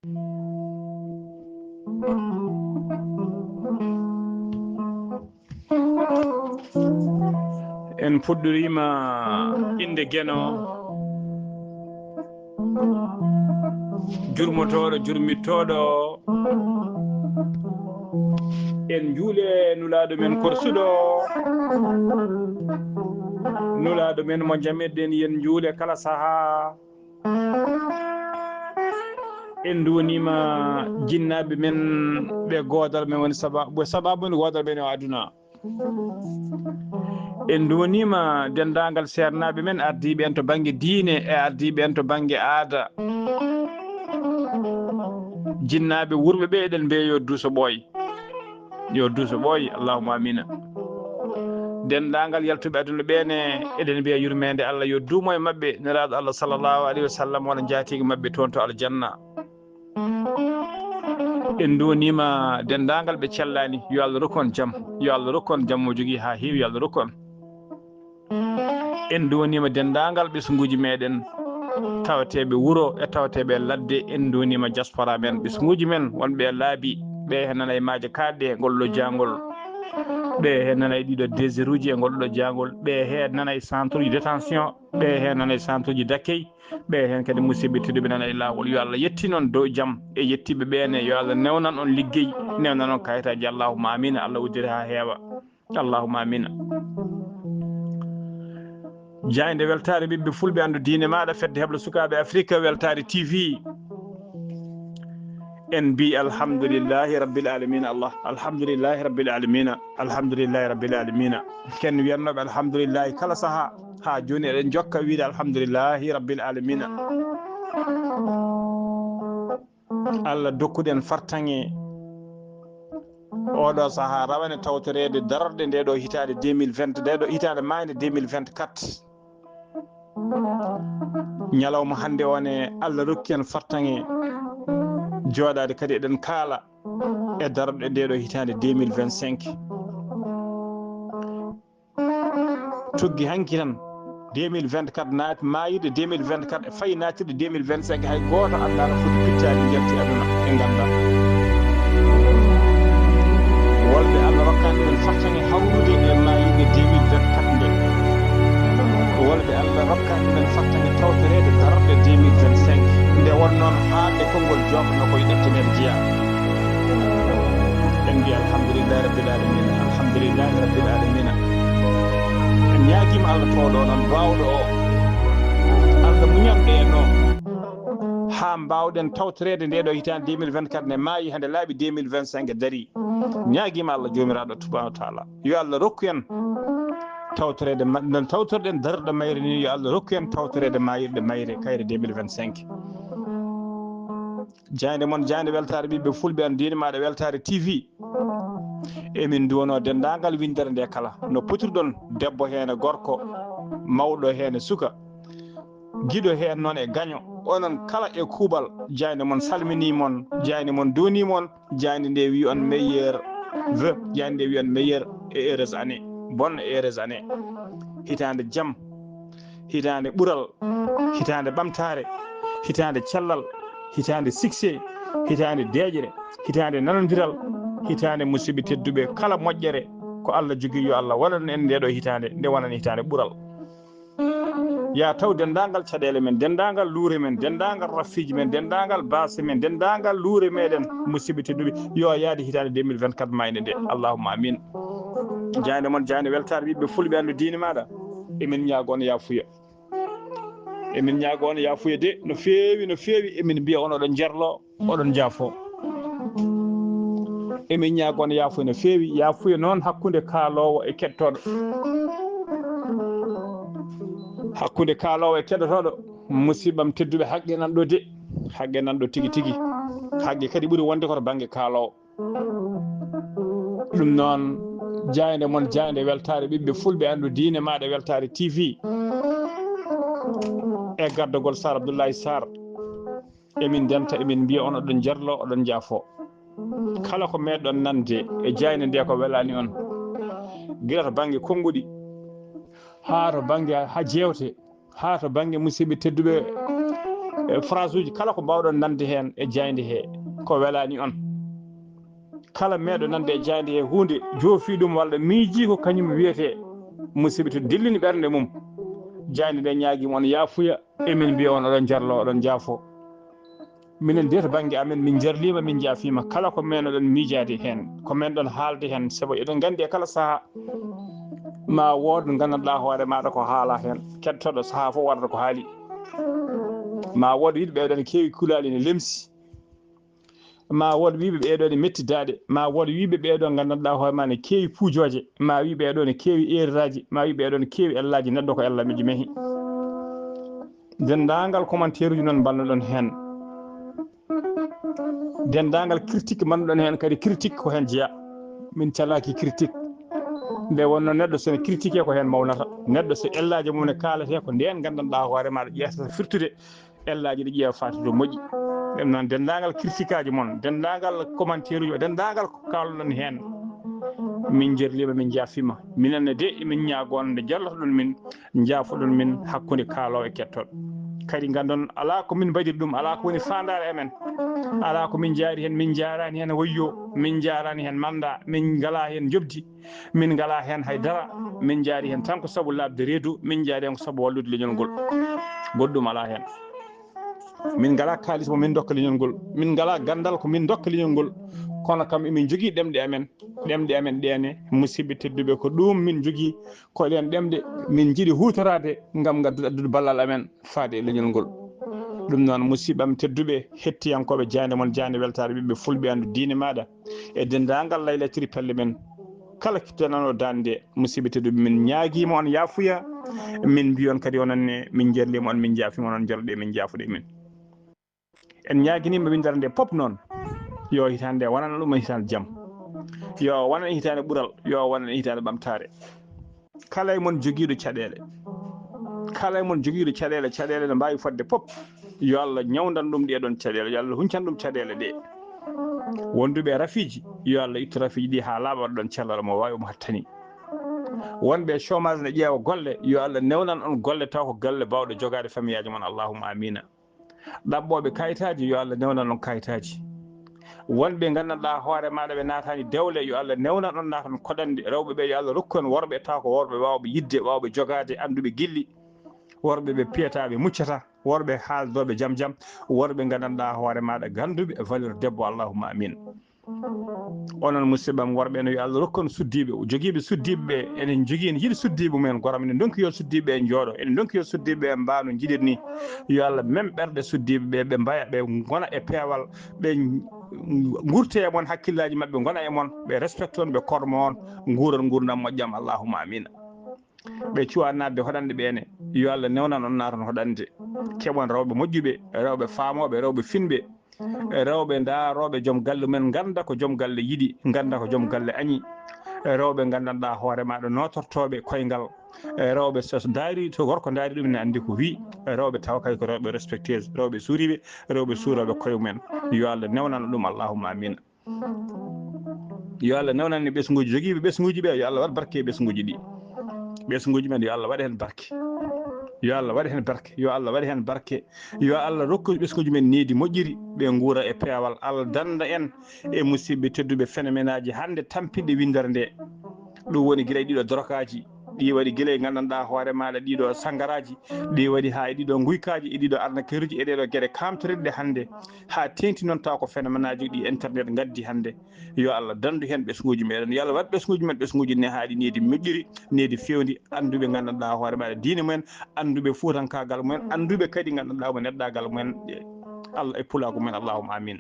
en puɗɗorima inde gueno jurmotoɗo jurmittoɗo en juule nulaɗo men korsuɗo nulaɗo men mo jamirɗen yen juule kala saaha en duwonima jinnaɓe men ɓe godal men woni sababu ne godal men o aduna en duwonima dendagal sernaɓe men ardiɓe en to banggue diine e ardiɓe en to banggue aada jinnaɓe wurɓe ɓe eɗen mbiya yo duuso ɓooy allahumma amina dendagal yaltuɓe aduna ɓene eɗen mbiya yurmede Allah yo duumo e mabɓe neraɗo Allah sallllahu alayhi wa sallam wona jatigue mabɓe toon to aljanna en duwonima dendagal ɓe cellani yo Allah rokkon jaam yo Allah rokkon jaam mo jogui ha heewi yo Allah rokkon en duwonima dendagal ɓesguji meɗen tawateɓe wuuro e tawateɓe ladde en duwonima diaspora men ɓesguji men wonɓe laabi ɓe hen nana e maaje kaɗɗe e ngolɗo jangol ɓe hen nana e ɗiɗo désir uji e ngolɗo jangol ɓe hen nana e centre uji détention ɓe hen nana e centre uji d' accueil ɓe hen kadi musidɓe tedduɓe nana e lawol yo Allah yetti noon dow jaam e yettiɓe ɓene yo Allah newnan on ligguey newnan on kayitaji allahumma amina Allah uddire ha heewa allahumma amina jayde weltare ɓiɓɓe fulɓe andu diine maɗa fedde heɓla sukaɓe Afrique weltare TV en mbi alhamdulillahi rabbil alamina alhamdulillahi rabbil alamina alhamdulillahi rabbil alamina ken wiyannoɓe alhamdulillahi kala saaha ha joni eɗen jokka wiide alhamdulillahi rabbil alamina Allah dokkuɗen fartaŋe oɗo saaha rawane tawtorede darorde ndeɗo hitande 2020 ndeɗo hitande mayde 2024 ñalawma hande one Allah rokki en fartaŋe jooɗade kadi eɗen kaala e darorde ndeɗo hitande 2025 tuggi hanki tan 2024 naati mayirde 2024 e fayi natirde 2025 hay goto anda no foti pittade jelti aduna e ganda wolɓe Allah rokkani men fartaŋe hawrude e mayirde 2024 nde wolɓe Allah rokkani men fartaŋe tawtorede darorde 2025 nde won noon haalde konngol jofno koye ɗeftenede jeeya en mbi alhamdulillahi rabbil alamina alhamdulillahi rabbil alamina en ñaaguima Allah towɗo noon bawɗo o Allah muñanɓe en o ha mbawɗen tawtorede ndeɗo hitande 2024 ne maayi hande laaɓi 2025 dari ñaaguima Allah jomiraɗo subhanahu wa taala yo Allah rokku en tawtorede non tawtorɗen darɗo mayre ni yo Allah rokku en tawtorede mayirɗe mayre kayre 2025 jayde moon jayde weltare ɓiɓɓe fulɓe an diine maɗa weltare TV emin duwono dendagal windere nde kala no potirɗon debbo hen e gorko mawɗo hen e suka guiɗo hen noon e gaño onon kala e kuuɓal jayde moon salmini moon jayde moon doni moon jayde nde wi on meilleur vœu jayde nde wi on meilleur et heureuse année bonne et heureuse année hitande jaam hitande ɓuural hitande ɓamtare hitande cellal hitande succès hitande deƴre hitande nanodiral hitande musidɓe tedduɓe kala moƴƴere ko Allah jogui yo Allah waɗan en ndeɗo hitande nde wonani hitande ɓuural ya taw dendagal caɗele men dendagal luure men dendagal raffiji men dendagal base men dendagal luure meɗen musidɓe tedduɓe yo yaade hitande 2024 mayde nde allahumma amin jayde moon jayde weltare ɓiɓɓe fulɓe andu diine maɗa emin ñaago on yafuya emin ñaago on yafuya de no feewi emin mbiya on oɗon jerlo oɗon jaafo emin ñaago on yafuya no feewi yafuya noon hakkude kaalowo e kettoɗo hakkude kaalowo e keɗotoɗo musibbam tedduɓe haqqe nanɗo de haqqe nanɗo tigui haqqe kadi ɓuuri wonde koto banggue kaalowo ɗum noon jayde moon jayde weltare ɓiɓɓe fulɓe andu diine maɗa weltare TV e gardogol Sar Abdoullahi Sarr emin denta emin mbiya on oɗon jarlo oɗon jaafo kala ko meɗon nande e jayde nde ko welani on guila to banggue konnguɗi ha to banggue ha jewte ha to banggue musidɓe tedduɓe phrase uji kala ko mbawɗon nande hen e jayde he ko welani on kala meeɗo nande e jayde he hunde joofi ɗum walla miiji ko kañum wiyete musidɓe to dillini ɓernde mum jayde nde ñaaguima on yaafuya emin mbiya on oɗon jarlo oɗon jaafo minen de to banggue amen min jarlima min jaafima kala ko men oɗon miijade hen ko men ɗon haalde hen saabu eɗen gandi e kala saaha ma wood gandanɗa hoore maɗa ko haala hen kettoɗo saaha fof waɗata ko haali ma wood wiɗɓe ɓeɗo ne keewi kulali ne lemsi ma wood wiɓe ɓeɗo ne mettidaɗe ma wood wiɓe ɓeɗo gandanɗa hoore ma ne keewi puujoje ma wi ɓeɗo ne keewi eriraji ma wi ɓeɗo ne keewi ellaji neɗɗo ko ella miji meehi dendagal commentaire uji noon mbalnoɗon hen dendagal critique mbannoɗon hen kadi critique ko hen jeeya min calaki critique nde wonno neɗɗo sone critiqué ko hen mawnata neɗɗo so ellaji mum ne kalate ko nden gandanɗa hoore maɗa ƴettata firtude ellaji ɗi ƴeewa fati to moƴƴi ɗum noon dendagal critique aji moon dendagal commentaire uji dendagal ko kalɗon hen min jerlima min jaafima minenne de emin ñaagon nde jallotoɗon min jaafoɗon min hakkude kaalowo e kettoɗo kadi gandon ala ko min mbaɗiri ɗum ala ko woni fandare amen ala ko min jaari hen min jarani hen wayyo min jarani hen manda min ngala hen jobdi min ngala hen haydara min jaari hen tan ko saabu labde reedu min jaari hen ko saabu wallude leñol ngol goɗɗum ala hen min ngala kalis mo min dokka leñol ngol min ngala gandal ko min dokka leñol ngol kono kam emin jogui ɗemɗe amen ɗene musidɓe tedduɓe ko ɗum min jogui ko ɗen ɗemɗe min jiiɗi hutorade gam gaddude addude ballal amen faade e leñol ngol ɗum noon musidɓam tedduɓe hettiyankoɓe jande moon jande weltare ɓiɓɓe fulɓe andu diine maɗa e dendagal laylatiri pelle men kala kittanano dande musidɓe tedduɓe min ñaaguima on yaafuya min mbi on kadi ononne min jerlima on min jaafima on jalɗe min jaafuɗe min en ñaaguinima windere nde pop noon yo hitande wonana ɗum hitande jaam yo wonan hitande ɓuural yo wonan hitande ɓamtare kala e moon joguiɗo caɗele kala e moon joguiɗo caɗele ne mbawi fodde pop yo Allah ñawdan ɗum ɗeɗon caɗele yo Allah huncan ɗum caɗele ɗe wonduɓe rafiji yo Allah ittu rafiji ɗi ha laaɓa ɗon cellal mo wawi mo hattani wonɓe chômage ne ƴeewa golle yo Allah newnan on golle taw ko golle bawɗe jogade famille aji moon allahumma amina ɗaɓɓoɓe kayitaji yo Allah newnan on kayitaji wonɓe gandanɗa hoore maɗa ɓe natani dewle yo Allah newnan on natan koɗande rewɓe ɓe yo Allah rokku en worɓe taw ko worɓe wawɓe yidde wawɓe jogade anduɓe guilli worɓe ɓe piyataɓe muccata worɓe haaldoɓe jaam jaam worɓe gandanɗa hoore maɗa ganduɓe valeur debbo allahumma amin onon musidɓam worɓe no yo Allah rokku on suddiɓe joguiɓe suddiɓe ɓe enen jogui en jiiɗi suddiɓe mumen goram ene donki yo suddiɓe ɓe jooɗo ene donki yo suddiɓe ɓe mbano jiɗirni yo Allah même ɓerɗe suddiɓe ɓe ɓe mbaya ɓe gona e peewal ɓe gurte e moon hakkillaji mabɓe gona e moon ɓe respecte on ɓe kormo on guuron gurdam moƴƴam allahumma amina ɓe cuwa nadde hoɗande ɓene yo Allah newnan on naton hoɗande keɓon rewɓe moƴƴuɓe rewɓe faamoɓe rewɓe finɓe rewɓe daaroɓe joom galle men ganda ko joom galle yiiɗi ganda ko joom galle añi rewɓe gandanɗa hoore maɗa notortoɓe koyngal rewɓe so daari to gorko daari ɗum ne andi ko wi rewɓe taw kay ko rewɓe respecteuse rewɓe suuriɓe rewɓe suuroɓe koye mumen yo Allah newnan ɗum allahumma amina yo Allah newnan ɓesguji joguiɓe ɓesguji ɓe yo Allah waat barke e ɓesguji ɗi ɓesguji men yo Allah waɗa hen barke yo Allah waɗa hen barke yo Allah waɗa hen barke yo Allah rokku ɓesguji men needi moƴƴiri ɓe guura e peewal Allah danda en e musidɓe tedduɓe phénoméne aji hande tampinɗe windere nde ɗum woni guila e ɗiɗo drogaji ɗi waɗi guila e gandanɗa hoore maɗa ɗiɗo sangaraji ɗi waɗi ha e ɗiɗo guykaji e ɗiɗo arnaqueur uji e ɗeɗo gueɗe kamtoriɗe hande ha tengti noon taw ko phénoméne aji ɗi internet gaddi hande yo Allah dandu hen ɓesguji meɗen yo Allah waat ɓesguji men ɓesguji ne haaɗi needi moƴƴiri needi fewndi anduɓe gandanɗa hoore maɗa diine mumen anduɓe fuutankagal mumen anduɓe kadi gandanɗa mo neɗɗagal mumen Allah e pulago mumen allahumma amin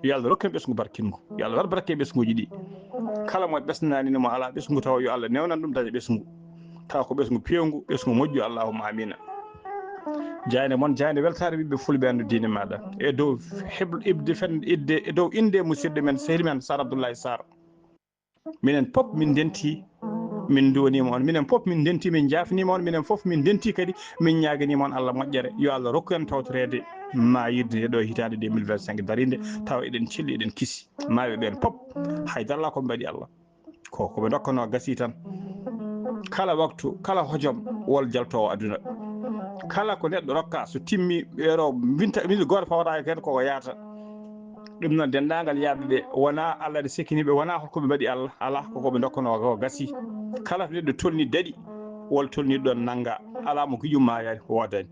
yo Allah rokku en ɓesgu barkingu yo Allah waat barke e ɓesguji ɗi kala mo ɓesnanimo ala ɓesgu taw yo Allah newnan ɗum daña ɓesgu taw ko ɓesgu pewngu ɓesgu moƴƴu allahumma amina jayne moon jayne weltare ɓiɓɓe fulɓe andu diine maɗa e dow heɓlo ibde fende idde e dow inde musidɗo men sehli men Sar Abdoulaye Sarr minen pop min denti min donima on minen pop min denti min jafnima on minen foof min denti kadi min ñaganima on Allah moƴƴere yo Allah rokku en tawtorede mayirde ɗo hitande 2025 darinde taw eɗen celli eɗen kiisi maɓe ɓen pop haydara ko mbaɗi Allah koɓe dokkano gasi tan kala waktu kala hojom wol jaltowo aduna kala ko neɗɗo rokka so timmi ɓeero minti goto fawata kadi koko yaata ɗum noon dendagal yaaɓe ɓe wona Allah ɗe sikkiniɓe wona hokkoɓe mbaɗi Allah ala kokoɓe dokkano ko gasi kala to neɗɗo tolni daɗi wol tolniɗo ɗon nangga ala mo guiƴum mayani wodani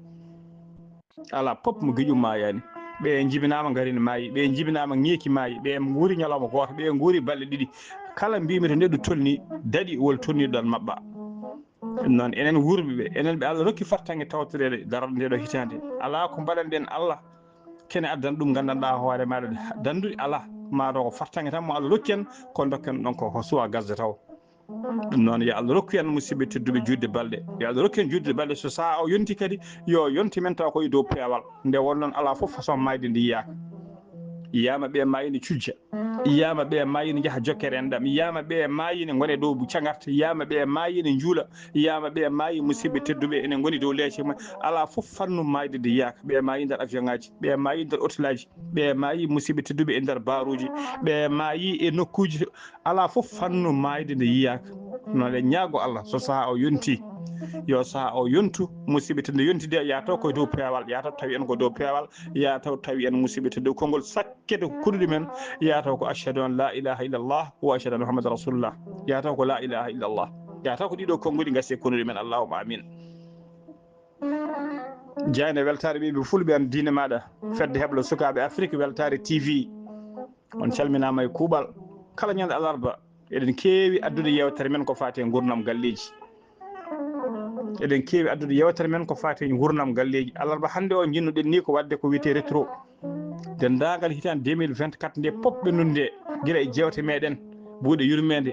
ala pop mo guiƴum mayani ɓe jibinama garini maayi ɓe jibinama ñeeki maayi ɓe guuri ñalawma goto ɓe guuri balɗe ɗiɗi kala mbimi to neɗɗo tolni daɗi wol tolniɗo ɗon mabɓa ɗum noon enen wurɓe ɓe enen ɓe Allah rokki fartange tawtorede darorde ndeɗo hitande ala ko mbaɗanɗen Allah kene addana ɗum gandanɗa hoore maɗa dandude ala maɗo ko fartange tan mo Allah rokki en ko dokken ɗon ko suwa gazde taw ɗum noon yo Allah rokku en musidɓe tedduɓe judde balɗe yo Allah rokku en judde balɗe so saha o yonti kadi yo yonti men taw koye dow peewal nde wonnoon ala foof façon mayde ndi yiyaka yiyama ɓe maayi ne cujja yiyama ɓe maayi ne jaaha jokkere en ɗam yiyama ɓe maayi ne gone dow cagarta yiyama ɓe maayi ne juula yiyama ɓe maayi musidɓe tedduɓe ene goni dow leece mumen ala foof fannu mayde nde yiyaka ɓe maayi nder avion ngaji ɓe maayi nder hôtel-aji ɓe maayi musidɓe tedduɓe e nder baruji ɓe maayi e nokkuji ala foof fannu mayde nde yiyaka noon e ñaago Allah so saha o yonti yo saha o yontu musidɓe tedduɓe yontide ya taw koye dow peewal ya taw tawi en ko dow peewal ya taw tawi en musidɓe tedduɓe konngol sakkede kuɗuɗe men ya taw ko achhadu an la ilaha illallah wa achhadu anna muhammadan rasulullah ya taw ko la ilaha illallah ya taw ko ɗiɗo konnguli gasi e konnuɗe men allahumma amin jeyne weltare ɓiɓe fulɓe an diine maɗa fedde heɓlo sukaɓe Afrique weltare TV on calminama e kuuɓal kala ñande alarba eɗen keewi addude yewtere men ko fati e gurdam galleji eɗen keewi addude yewtere men ko fati e gurdam galleji alarba hannde o jinnuɗen ni ko wadde ko wiyete rétro dendagal hitande 2024 nde popɓe nunde guila e jewte meɗen buuɗe yurmede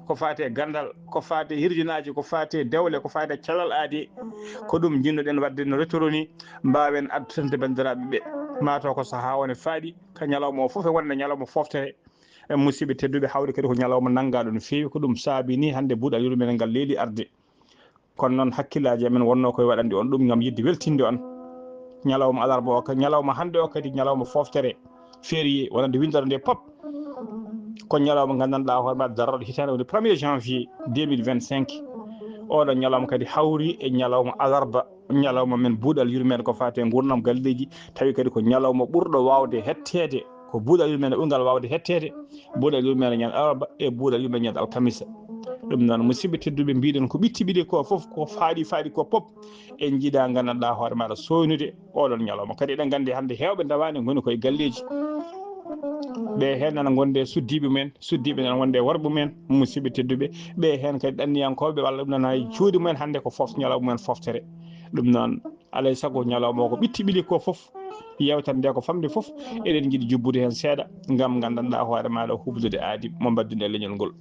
ko fati e gandal ko fati e hirjinaji ko fati e dewle ko fati e calal aadi ko ɗum jinnuɗen wadde no rétro ni mbawen addutande bandiraɓe ɓe mataw ko saaha one faaɗi ka ñalawma o foof e wonde ñalawma foftere e musidɓe tedduɓe hawde kadi ko ñalawma nanggaɗo no fewi ko ɗum saabi ni hande buuɗal yurmede ngal leeli arde kono noon hakkillaji amen wonno koye waɗande on ɗum gam yidde weltinde on ñalawma alarba o kadi ñalawma hande o kadi ñalawma foftere férié wonande windere nde pop ko ñalawma gandanɗa hoore ma darorɗo hitande woni 1er janvier 2025 oɗon ñalawma kadi hawri e ñalawma alarba ñalawma men buuɗal yurmede ko fate e gurdam galleji tawi kadi ko ñalawma ɓurɗo wawde hettede ko buuɗal yurmede ɓurgal wawde hettede buuɗal yurmede ñande alarba e buuɗal yurmede ñande alkamisa ɗum noon musidɓe tedduɓe mbiɗen ko ɓittiɓiɗe ko foof ko faaɗi ko pop en jiiɗa gandanɗa hoore maɗa soynude oɗon ñalawma kadi eɗen gandi hande hewɓe dawani goni koye galleji ɓe hen nana gonde suddiɓe men suddiɓe nana gonde worɓe men musidɓe tedduɓe ɓe hen kadi ɗanniyankoɓe walla ɗum nana cuuɗi mumen hande ko ñalawma mumen foftere ɗum noon alay saago ñalawma o ko ɓittiɓiɗe ko foof yewtere nde ko famde foof eɗen jiiɗi jubbude hen seeɗa gam gandanɗa hoore maɗa hubdude aadi mo mbaddude e leñol ngol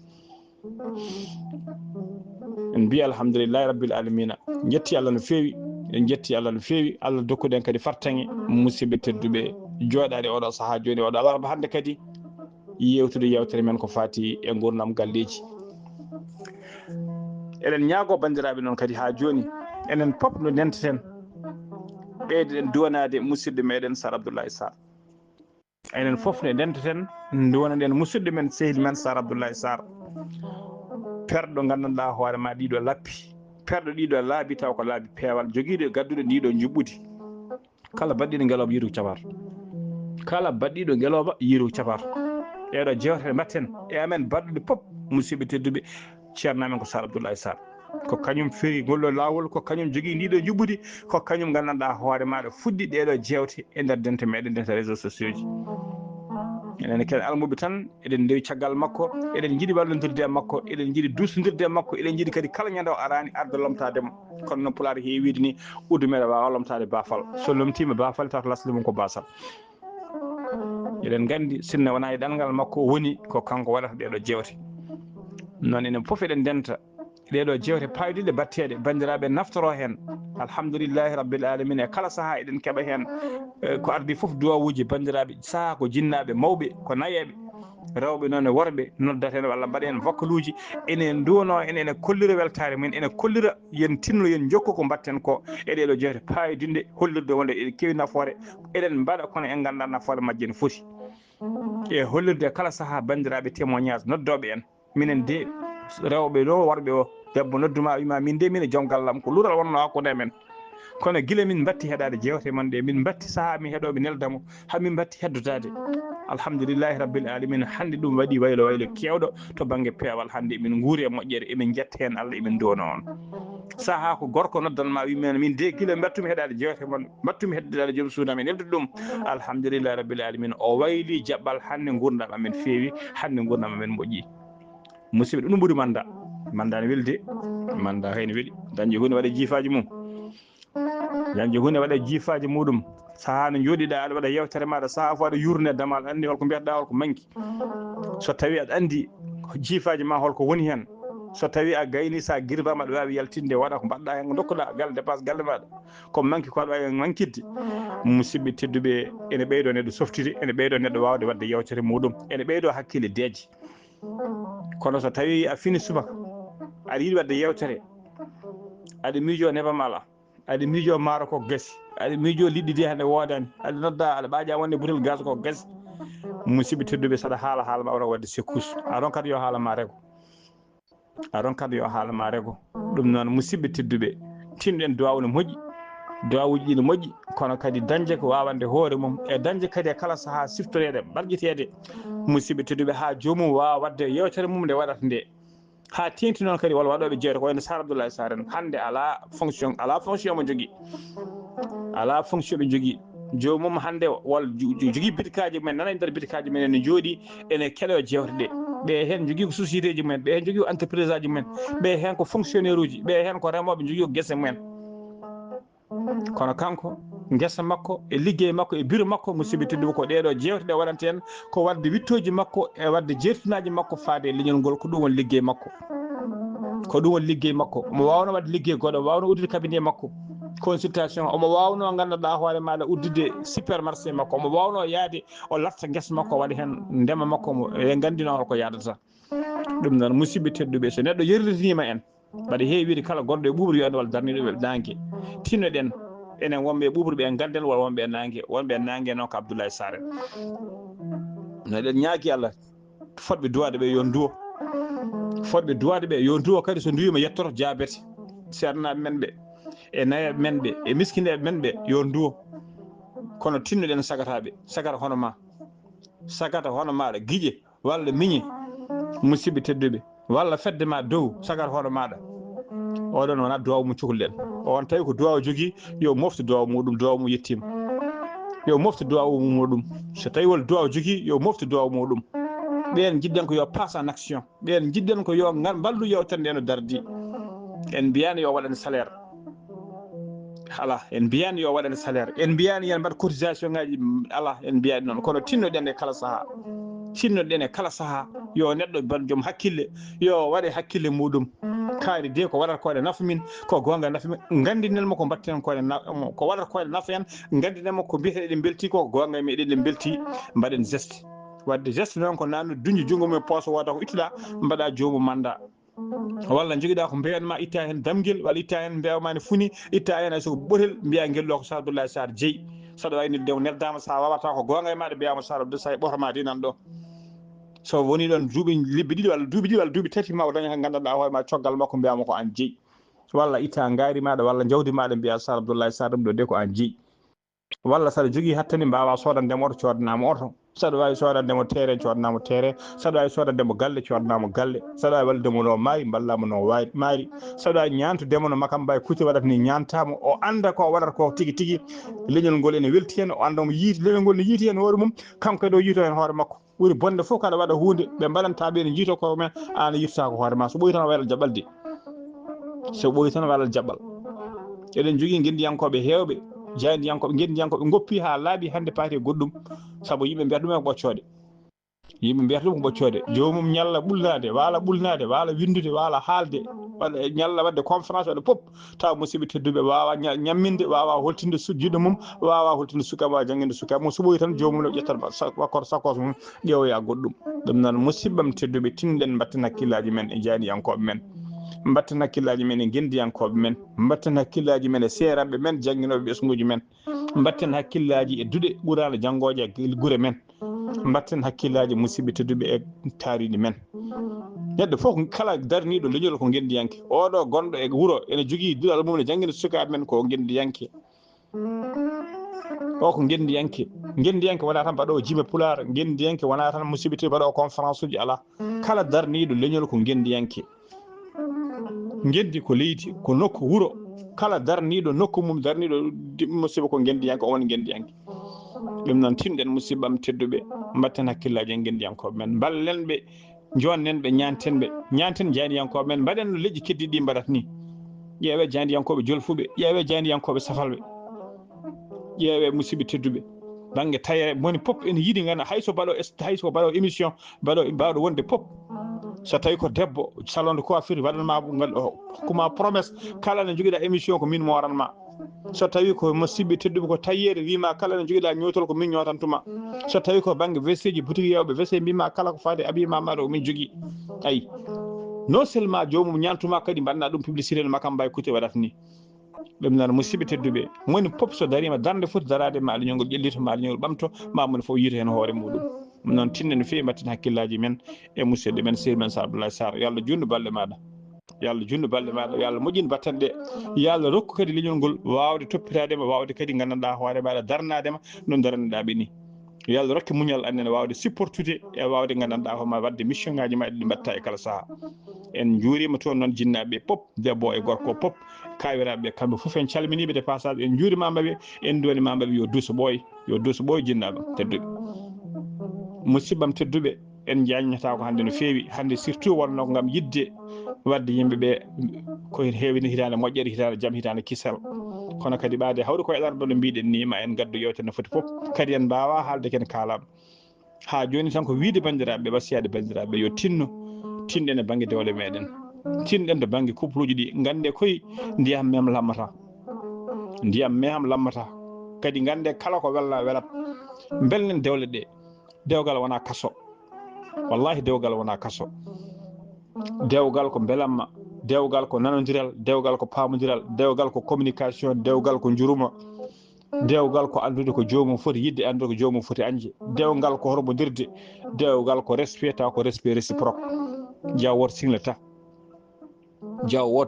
en mbi alhamdulillahi rabbil alamina jetti Allah no fewi en jetti Allah no fewi Allah dokkuɗen kadi fartange musidɓe tedduɓe jooɗade oɗo saaha joni oɗo alarba hande kadi yewtude yewtere men ko fati e gurdam galleji eɗen ñaago bandiraɓe noon kadi ha joni enen pop no ndenteten ɓeydeɗen duwanade musidɗo meɗen Sar Abdoulaye Sarr enen foof ne ndenteten duwanaɗen musidɗo men sehil men Sar Abdoulaye Sarr perɗo gandanɗa hoore ma ɗiɗo lappi perɗo ɗiɗo laabi taw ko laabi peewal joguiɗo gadduɗo ndiɗo juɓɓudi kala baɗɗiɗo ngeloba yiiru cabar kala baɗɗiɗo ngeloba yiiru cabar ɗeɗo jewte mbatten e amen badɗuɗe pop musidɓe tedduɓe ceerno amen ko Sar Abdoulaye Sarr ko kañum feeri ngollo lawol ko kañum jogui ndiɗo juɓɓudi ko kañum gandanɗa hoore maɗa fuɗɗi ɗeɗo jewte e nder dente meɗen dente réseaux sociaux ji enen ken almuɓe tan eɗen dewi caggal makko eɗen jiiɗi wallodirde e makko eɗen jiiɗi dusodirde e makko eɗen jiiɗi kadi kala ñande o arani arde lomtademo kono noon pulaar heewide ni udumeɗe wawa lomtade baafal so lomtima baafal taw to lasde mum ko basal eɗen gandi sinno wona e ɗanngal makko woni ko kanko waɗata ɗeɗo jewte noon enen foof eɗen ndenta ɗeɗo jewte paydiɗe batteɗe bandiraɓe naftoro hen alhamdoulillahi rabbil alamina e kala saaha eɗen keeɓa hen ko ardi foof duwawuji bandiraɓe saaha ko jinnaɓe mawɓe ko nayeɓe rewɓe noon e worɓe noddaten walla mbaɗen vocal uji enen duwano ene kollira weltare men ene kollira yen tinno yen jokku ko mbatten ko e ɗeɗo jewte payidinde hollirde wonde eɗen keewi nafoore eɗen mbaɗa kono en ganda nafoore majje no foti e hollirde kala saaha bandiraɓe témoignage noddoɓe en minen de rewɓe ɗo worɓe o debbo nodduma wima min de min e joom gallam ko luural wonno hakkude men kono gila min batti heɗade jewte mon ɗe min batti saaha min heɗoɓe neldamo ha min batti heddotade alhamdulillahi rabbil alamin hande ɗum waɗi waylo waylo kewɗo to banggue peewal hande emin guuri e moƴƴere emin jetta hen Allah emin duwono on saaha ko gorko noddanma wimen min de gila battumi heɗade jewte mon battumi heddade joom suudam e nebde ɗum alhamdulillahi rabbil alamin o wayli jaɓɓal hande gurdam amen feewi hande gurdam amen moƴƴi musidɓe ɗum ɓuuri manda ne weeli de manda hayno weeli dañƴe hunde waɗa jiifaji mum dañƴe hunde waɗa jiifaji muɗum saaha no jooɗiɗa aɗa waɗa yewtere maɗa saaha fo aɗa yurne damal andi holko mbiyatɗa holko manki so tawi aɗa andi jiifaji ma holko woni hen so tawi a gayni sa guirbama aɗa wawi yaltinde waɗa ko mbaɗɗa hen dokkuɗa galle dépense galle maɗa ko manki ko aɗa wawi mankidde musidɓe tedduɓe ene ɓeydo neɗɗo softide ene ɓeydo neɗɗo wawde wadde yewtere muɗum ene ɓeydo hakkille deeje kono so tawi a fini subaka aɗa yiiɗi wadde yewtere aɗa miijo nebam ala aɗa miijo maaro ko gasi aɗa miijo liɗɗi de hande wodani aɗa nodda aɗa ɓaaƴa wonde butel gaz ko gasi musidɓe tedduɓe saɗa haala ma wara wadde secousse a ronkat yo haalama rego a ronkat yo haalama rego ɗum noon musidɓe tedduɓe tinɗen duwaw no moƴƴi duwawuji ɗi no moƴƴi kono kadi dañde ko wawande hoore mum e dañde kadi e kala saaha siftorede ɓarƴetede musidɓe tedduɓe ha jomum wawa wadde yewtere mum nde waɗata nde ha tengti noon kadi walla waɗoɓe jeere ko wayno Sar Abdoulaye Sarr en hande ala fonction mo jogui ala fonction ɓe jogui jomum hande walla jogui bitikaji men nana e nder bitikaji men ene jooɗi ene keɗo jewte ɗe ɓe hen jogui ko société ji mumen ɓe hen jogui ko entreprise aji mumen ɓe hen ko fonctionnaire uji ɓe hen ko remoɓe jogui ko guese mumen kono kanko guesa makko e liggey makko e bureau makko musidɓe tedduɓe ko ɗeɗo jewte ɗe waɗanta en ko wadde wittoji makko e wadde jertunaji makko faade e leñol ngol ko ɗum woni liggey makko ko ɗum woni liggey makko omo wawno wadde liggey goɗɗo omo wawno uddude cabinet makko consultation omo wawno gandanɗa hoore maɗa uddude supermarché makko omo wawno yaade o latta guesa makko waɗa hen ndema makko e gandino holko yadata ɗum noon musidɓe tedduɓe so neɗɗo yerlitinima en mbaɗa heewi wiide kala gonɗo e ɓuuɓri yo ande walla darniɗo ɓe nangue tinnoɗen enen wonɓe ɓuuɓri ɓe ganden walla wonɓe nangue noon ko Abdoulaye Sarr en no eɗen ñaagui Allah fodɓe duwaɗe ɓe yo duwo fodɓe duwaɗe ɓe yo duwo kadi so duwima yettoto jaabete ceernaɓe men ɓe e nayaɓe men ɓe e miskineɓe men ɓe yo duwo kono tinnoɗen sagataɓe sagata hono ma sagata hono maɗa guiƴe walla miñe musidɓe tedduɓe walla fedde ma dow sagata hono maɗa oɗon wona duwaw mum cukalel on tawi ko duwaw jogui yo moftu duwaw muɗum duwaw mum yettima yo moftu duwaw muɗum so tawi wol duwaw jogui yo moftu duwaw muɗum ɓen jiɗɗen ko yo passe en action ɓen jiɗɗen ko yo ballu yewtere nde no dardi en mbiyani yo waɗane salaire ala en mbiyani yo waɗane salaire en mbiyani yen mbaɗa cotisation ngaji ala en mbiyani noon kono tinnoɗen e kala saaha tinnoɗen e kala saaha yo neɗɗo ban joom hakkille yo waɗe hakkille muɗum kaari de ko waɗata koɗe nafa min ko gonga nafa min gandinelmo ko mbatten koɗe ko waɗata koɗe nafa en gandinelmo ko mbiyete eɗen belti ko gonga e meɗen eɗen belti mbaɗen geste wadde geste noon ko nanno duñi jungo mum poche woda ko ittuɗa mbaɗa jomum manda walla joguiɗa ko mbewanma itta hen damguel walla itta hen mbewma ne funi itta hen soko ɓotel mbiya guelɗo ko Sar Abdoulaye Sarr jeeyi saɗa wawi nodde neldama sa wawata ko gonga e maɗa mbiyama Sar Abdoulaye Sarr ɓotoma de nan ɗo so woni ɗon duuɓi lebbi ɗiɗi walla duuɓi tati ma o daña hen gandanɗa hoore ma coggal makko mbiyama ko an jeeyi walla itta gaari maɗa walla jawdi maɗa mbiya Sar Abdoulaye Sarr ɗum ɗo de ko an jeeyi walla saɗa jogui hattani mbawa sodandemo oto codanama oto saɗa wawi sodandemo terrain codanamo terrain saɗa wawi sodandemo galle codanamo galle saɗa wawi walludemo no maayi ballamo no maari saɗa wawi ñantudemo no Makamba Kouti waɗata ni ñantamo o anda ko waɗata ko tigui tigui leñol ngol ene welti hen o anda omo yiiti leñol ngol ne yiiti hen hoore mum kanko kadi o yiito hen hoore makko ɓuuri bonde fof kaɗa waɗa hunde ɓe mbaɗantaɓe ne jiito ko men an yittata ko hoore ma so ɓoyi tan waɗal jaɓɓal de so ɓoyi tan waɗal jaɓɓal eɗen jogui guendiyankoɓe hewɓe jaydiyankoɓe guendiyankoɓe goppi ha laaɓi hande paati e goɗɗum saabu yimɓe mbiyata ɗumen ko ɓoccode yimɓe mbiyata ɗum ko ɓoccode jomum ñalla ɓulnade waala windude waala haalde waɗa ñalla wadde conférence waɗa pop taw musidɓe tedduɓe wawa ñamminde wawa holtinde sujjuɗo mum wawa holtinde sukaɓe wawa jangguinde sukaɓe mum so ɓoyi tan jomum ne ƴettata wakkoto sakos mum ƴeewoya goɗɗum ɗum noon musidɓam tedduɓe tinɗen batten hakkillaji men e janiyankoɓe men mbatten hakkillaji men e guendiyankoɓe men mbatten hakkillaji men e seeranɓe men jangguinoɓe ɓesguji men mbatten hakkillaji e duuɗe ɓuurano janggoje e guure men mbatten hakkillaji musidɓe tedduɓe e taariɗi men neɗɗo fof kala darniɗo leñol ko gendiyanke oɗo gonɗo e wuro ene jogui dulal mum ne jangguina sukaɓe men ko gendiyanke o ko gendiyanke wona tan mbaɗo jime pular gendiyanke wona tan musibité mbaɗo conférence uji ala kala darniɗo leñol ko gendiyanke gendi ko leydi ko nokku wuro kala darniɗo nokku mum darniɗo musiba ko gendiyanke on gendiyanke ɗum noon tinɗen musibbam tedduɓe mbatten hakkillaji e gendiyankoɓe men ballen ɓe jonnen ɓe ñanten janiyankoɓe men mbaɗen no leƴƴi keddiɗi mbaɗata ni ƴeewe janiyankoɓe jolfuɓe ƴeewe janiyankoɓe safalɓe ƴeewe musidɓe tedduɓe banggue tayere moni pop ene yiiɗi ganda hayso mbaɗo émission mbawɗo wonde pop so tawi ko debbo salon de coiffure waɗanma hokkuma promesse kala ne joguiɗa émission ko min moranma so tawi ko musidɓe tedduɓe ko tayyere wima kala ne joguiɗa ñotol ko min ñotantuma so tawi ko banggue veste ji boutique yewɓe veste mbima kala ko fade habillement maɗa ko min jogui ayi non seulement jomum ñantuma kadi mbanna ɗum publicité no makam mbay kuute waɗata ni ɗum noon musidɓe tedduɓe moni pop so darima darde foti darade ma leñolngol ƴellito ma leñolngol ɓamto ma moni fof yiita hen hoore muɗum ɗum noon tinne no fewi mbatten hakkillaji men e musidɗo men sehil men Sar Abdoulaye Sarr yo Allah junnu balɗe maɗa yo Allah junnu balɗe maɗa yo Allah moƴƴin battanɗe yo Allah rokku kadi leñol ngol wawde toppitadema wawde kadi gandanɗa hoore maɗa darnadema no daraniɗaɓe ni yo Allah rokke muñal annene wawde supportude e wawde gandanɗa homa wadde mission ngaji ma ɗi mbatta e kala saaha en juurima toon noon jinnaɓe pop debbo e gorko pop kawiraɓe kamɓe foof en calminiɓe de passage en juurimamaɓe en donimamaɓe yo duuso ɓooy jinnaɓe tedduɓe musibbam tedduɓe en jaññata ko hannde no feewi hannde surtout wonno gam yidde wadde yimɓeɓe ko heewino hitande moƴƴere hitande jaam hitande kisal kono kadi ɓaade hawri koye ɗarɗo no mbiɗen ni ma en gaddu yewtere no foti fof kadi en mbawa haalde ken kaalaɗo ha joni tan ko wiide bandiraɓe wasiyade bandiraɓe yo tinɗen e banggue dewle meɗen tinɗen to banggue couple uji ɗi gande koye ndiyam mem lammata kadi gande kala ko wella welat belnen dewle ɗe dewgal wona kaso wallahi dewgal wona kaso dewgal ko belamma dewgal ko nanodiral dewgal ko pamodiral dewgal ko communication dewgal ko juruma dewgal ko andude ko jomum foti yidde andude ko jomum foti anje dewgal ko hormodirde dewgal ko respect taw ko respect réciproque jaw woto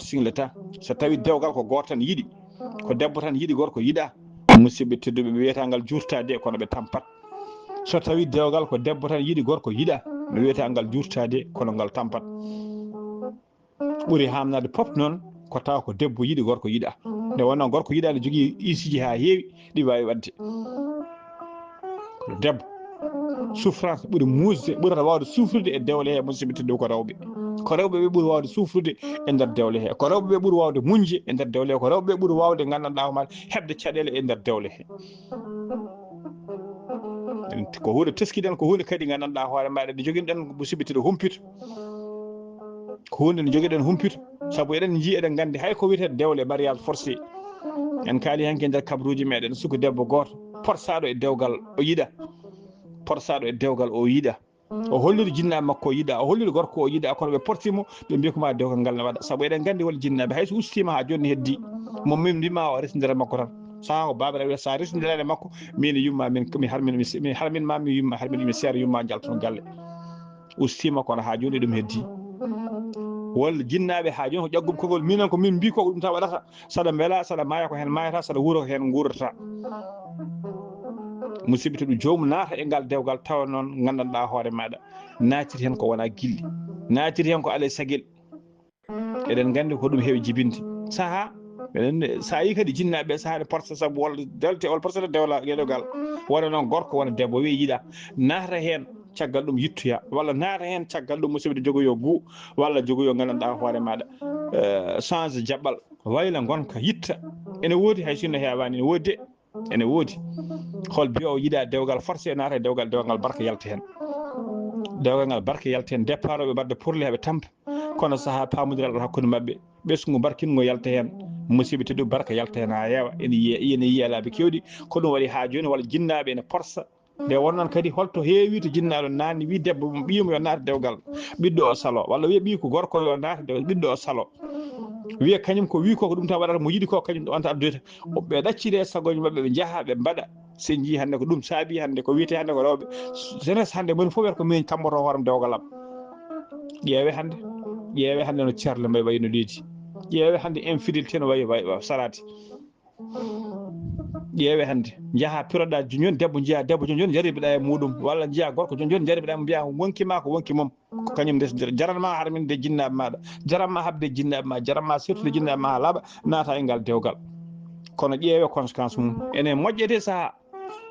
singlata so tawi dewgal ko goto tan yiiɗi ko debbo tan yiiɗi gorko yiiɗa musidɓe tedduɓe ɓe wiyatangal jurtade kono ɓe tampat so tawi dewgal ko debbo tan yiiɗi gorko yiiɗa ɓe wiyatangal jurtade kono ngal tampat ɓuuri hamnade pop noon ko taw ko debbo yiiɗi gorko yiiɗa nde wonno gorko yiiɗa ne jogui isiji ha heewi ɗi wawi wadde kono debbo souffrance ɓuuri musde ɓurata wawde souffrude e dewle he musidɓe tedduɓe ko rewɓe ɓe ɓuuri wawde souffrude e nder dewle he ko rewɓe ɓe ɓuuri wawde muñje e nder dewle he ko rewɓe ɓe ɓuuri wawde gandanɗa homaɗa hebde caɗele e nder dewle he ko hunde teskiɗen ko hunde kadi gandanɗa hoore maɗa nde joguinoɗen musidɓe tedduɓe humpito ko hunde nde joguiɗen humpito saabu eɗen jii eɗen gandi hay ko wiyete dewle mariage forcé en kaali hanke nder kabaruji meɗen suku debbo goto porsaɗo e dewgal o yiiɗa o hollude jinnaɓe makko o yiiɗa o hollude gorko o yiiɗa kono ɓe portimo ɓe mbi ko ma dewgal ngal ne waɗa saabu eɗen gandi wol jinnaɓe hayso ustima ha joni heddi mo min mbima o resdira makko tan saha ko babiraɗo wiya sa resdirani makko min yumma mi harminma mi yumma harmin mi seera yumma jaltono galle ustima kono ha joni ɗum heddi walla jinnaɓe ha joni ko ƴagguɓe kogol minen ko min mbi ko ɗum tan waɗata saɗa beela saɗa maaya ko hen mayata saɗa wuuro ko hen guurata musidɓe to ɗum jomum naata e ngal dewgal tawa noon gandanɗa hoore maɗa naatiri hen ko wona gilli naatiri hen ko alay saguel eɗen gandi ko ɗum heewi jibinde saaha sa yi kadi jinnaɓe saaha ne porta saabu walla delte walla portata dewgal wona noon gorko wona debbo wi yiiɗa naata hen caggal ɗum yittoya walla naata hen caggal ɗum musidɓe jogoyo guu walla jogoyo gandanɗa hoore maɗa change jaɓɓal wayla gonka yitta ene woodi hay sinno hewani ene woodi hol biyo o yiiɗa dewgal forcé naata e dewgal ngal barka yalta hen dewgal ngal barka yalta hen départ oɓe mbadde pourle heɓe tampa kono saaha pamodiral hakkude mabɓe ɓesgu barkingo yalta hen musidɓe tedduɓe barka yalta hen ha yeewa ene yiiya laabi kewɗi ko ɗum waɗi ha joni walla jinnaɓe ene porsa nde wonnoon kadi holto heewi to jinnaɗo nanni wi debbo mum ɓiyimo yo naata dewgal ɓiɗɗo o salo walla wiya ɓi ko gorko yo naata dewgal ɓiɗɗo o salo wiya kañum ko wi ko ɗum tan waɗata mo yiiɗi ko kañum on tan addoyta ɓe ɗacciri e sagoje mabɓe ɓe jaaha ɓe mbaɗa sen jii hannde ko ɗum saabi hannde ko wiyete hannde ko rewɓe jeunesse hannde moni fof wiyata ko min kammoto hoorem dewgal am ƴeewe hannde no Thierno Mbaye wayno leydi ƴeewe hannde infidélité no wayi salade ƴeewe hannde jaha piroɗa joni debbo jiiya debbo joni jaribiɗa e muɗum walla jiiya gorko joni jaribiɗa mo mbiya wonkima ko wonki mom ko kañum ndesdira jaranma harminde jinnaɓe maɗa jaranma habde jinnaɓe ma jaranma surtout jinnaɓe ma ha laaɓa naata e ngal dewgal kono ƴeewe conséquence mum ene moƴƴete saaha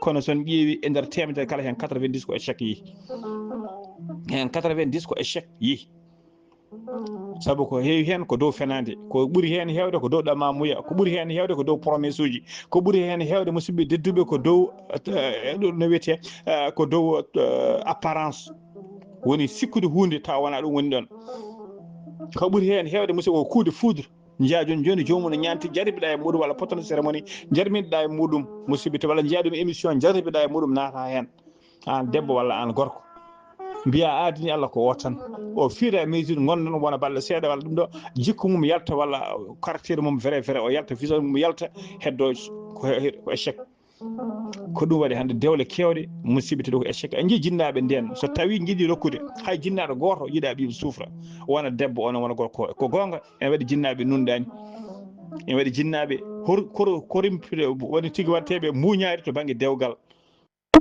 kono son ƴeewi e nder temedere kala hen 90 ko échec yi hen 90 ko échec yi sabu ko heewi hen ko dow fenade ko ɓuuri hen hewde ko dow ɗamamuya ko ɓuuri hen hewde ko dow promesse uji ko ɓuuri hen hewde musidɓe dedduɓe ko dow no wiyete ko dow apparence woni sikkude hunde taw wona ɗum woni ɗon ko ɓuuri hen hewde musidɓe ko coup de foudre jiya joni jomum ne ñanti jaribiɗa e muɗum walla potone cérémonie jarminiɗa e muɗum musidɓe te walla jiya ɗum émission jarbiɗa e muɗum naata hen an debbo walla an gorko mbiya aadini Allah ko o tan o fiira e mesure gonɗon wona balɗe seeɗa walla ɗum ɗo jikku mum yalta walla caractére mum vrai o yalta visage mum yalta heddo ko échec ko ɗum waɗi hannde dewle kewɗe musidɓe teɗo ko échec en jii jinnaɓe nden so tawi jiiɗi rokkude hay jinnaɗo goto yiiɗa ɓiɓe suufra wona debbo onon wona gorko ko gonga ene waɗi jinnaɓe nunɗani ene waɗi jinnaɓe korimpiɗe woni tigui watteɓe muñari to banggue dewgal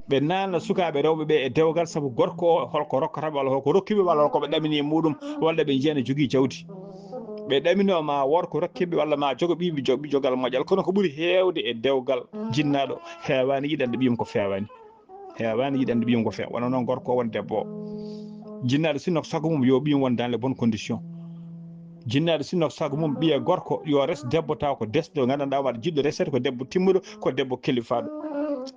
ɓe nanna sukaɓe rewɓe ɓe e dewgal saabu gorko o holko rokkataɓe walla holko rokkiɓe walla holkoɓe ɗamini e muɗum walla ɓe jiiyana jogui jawdi ɓe ɗamino ma worko rokkiɓe walla ma jogo ɓiɓe jogal moƴƴal kono ko ɓuuri hewde e dewgal jinnaɗo hewani yiɗande ɓiyum ko fewani hewani yiɗande ɓiyum ko fewa wona noon gorko o won debbo o jinnaɗo sinno ko sago mum yo ɓiyum won dans les bonnes conditions jinnaɗo sinno ko sago mum ɓiye gorko yo res debbo taw ko desɗo gandanɗa waɗa jiɗɗo resede ko debbo timmuɗo ko debbo kilifaɗo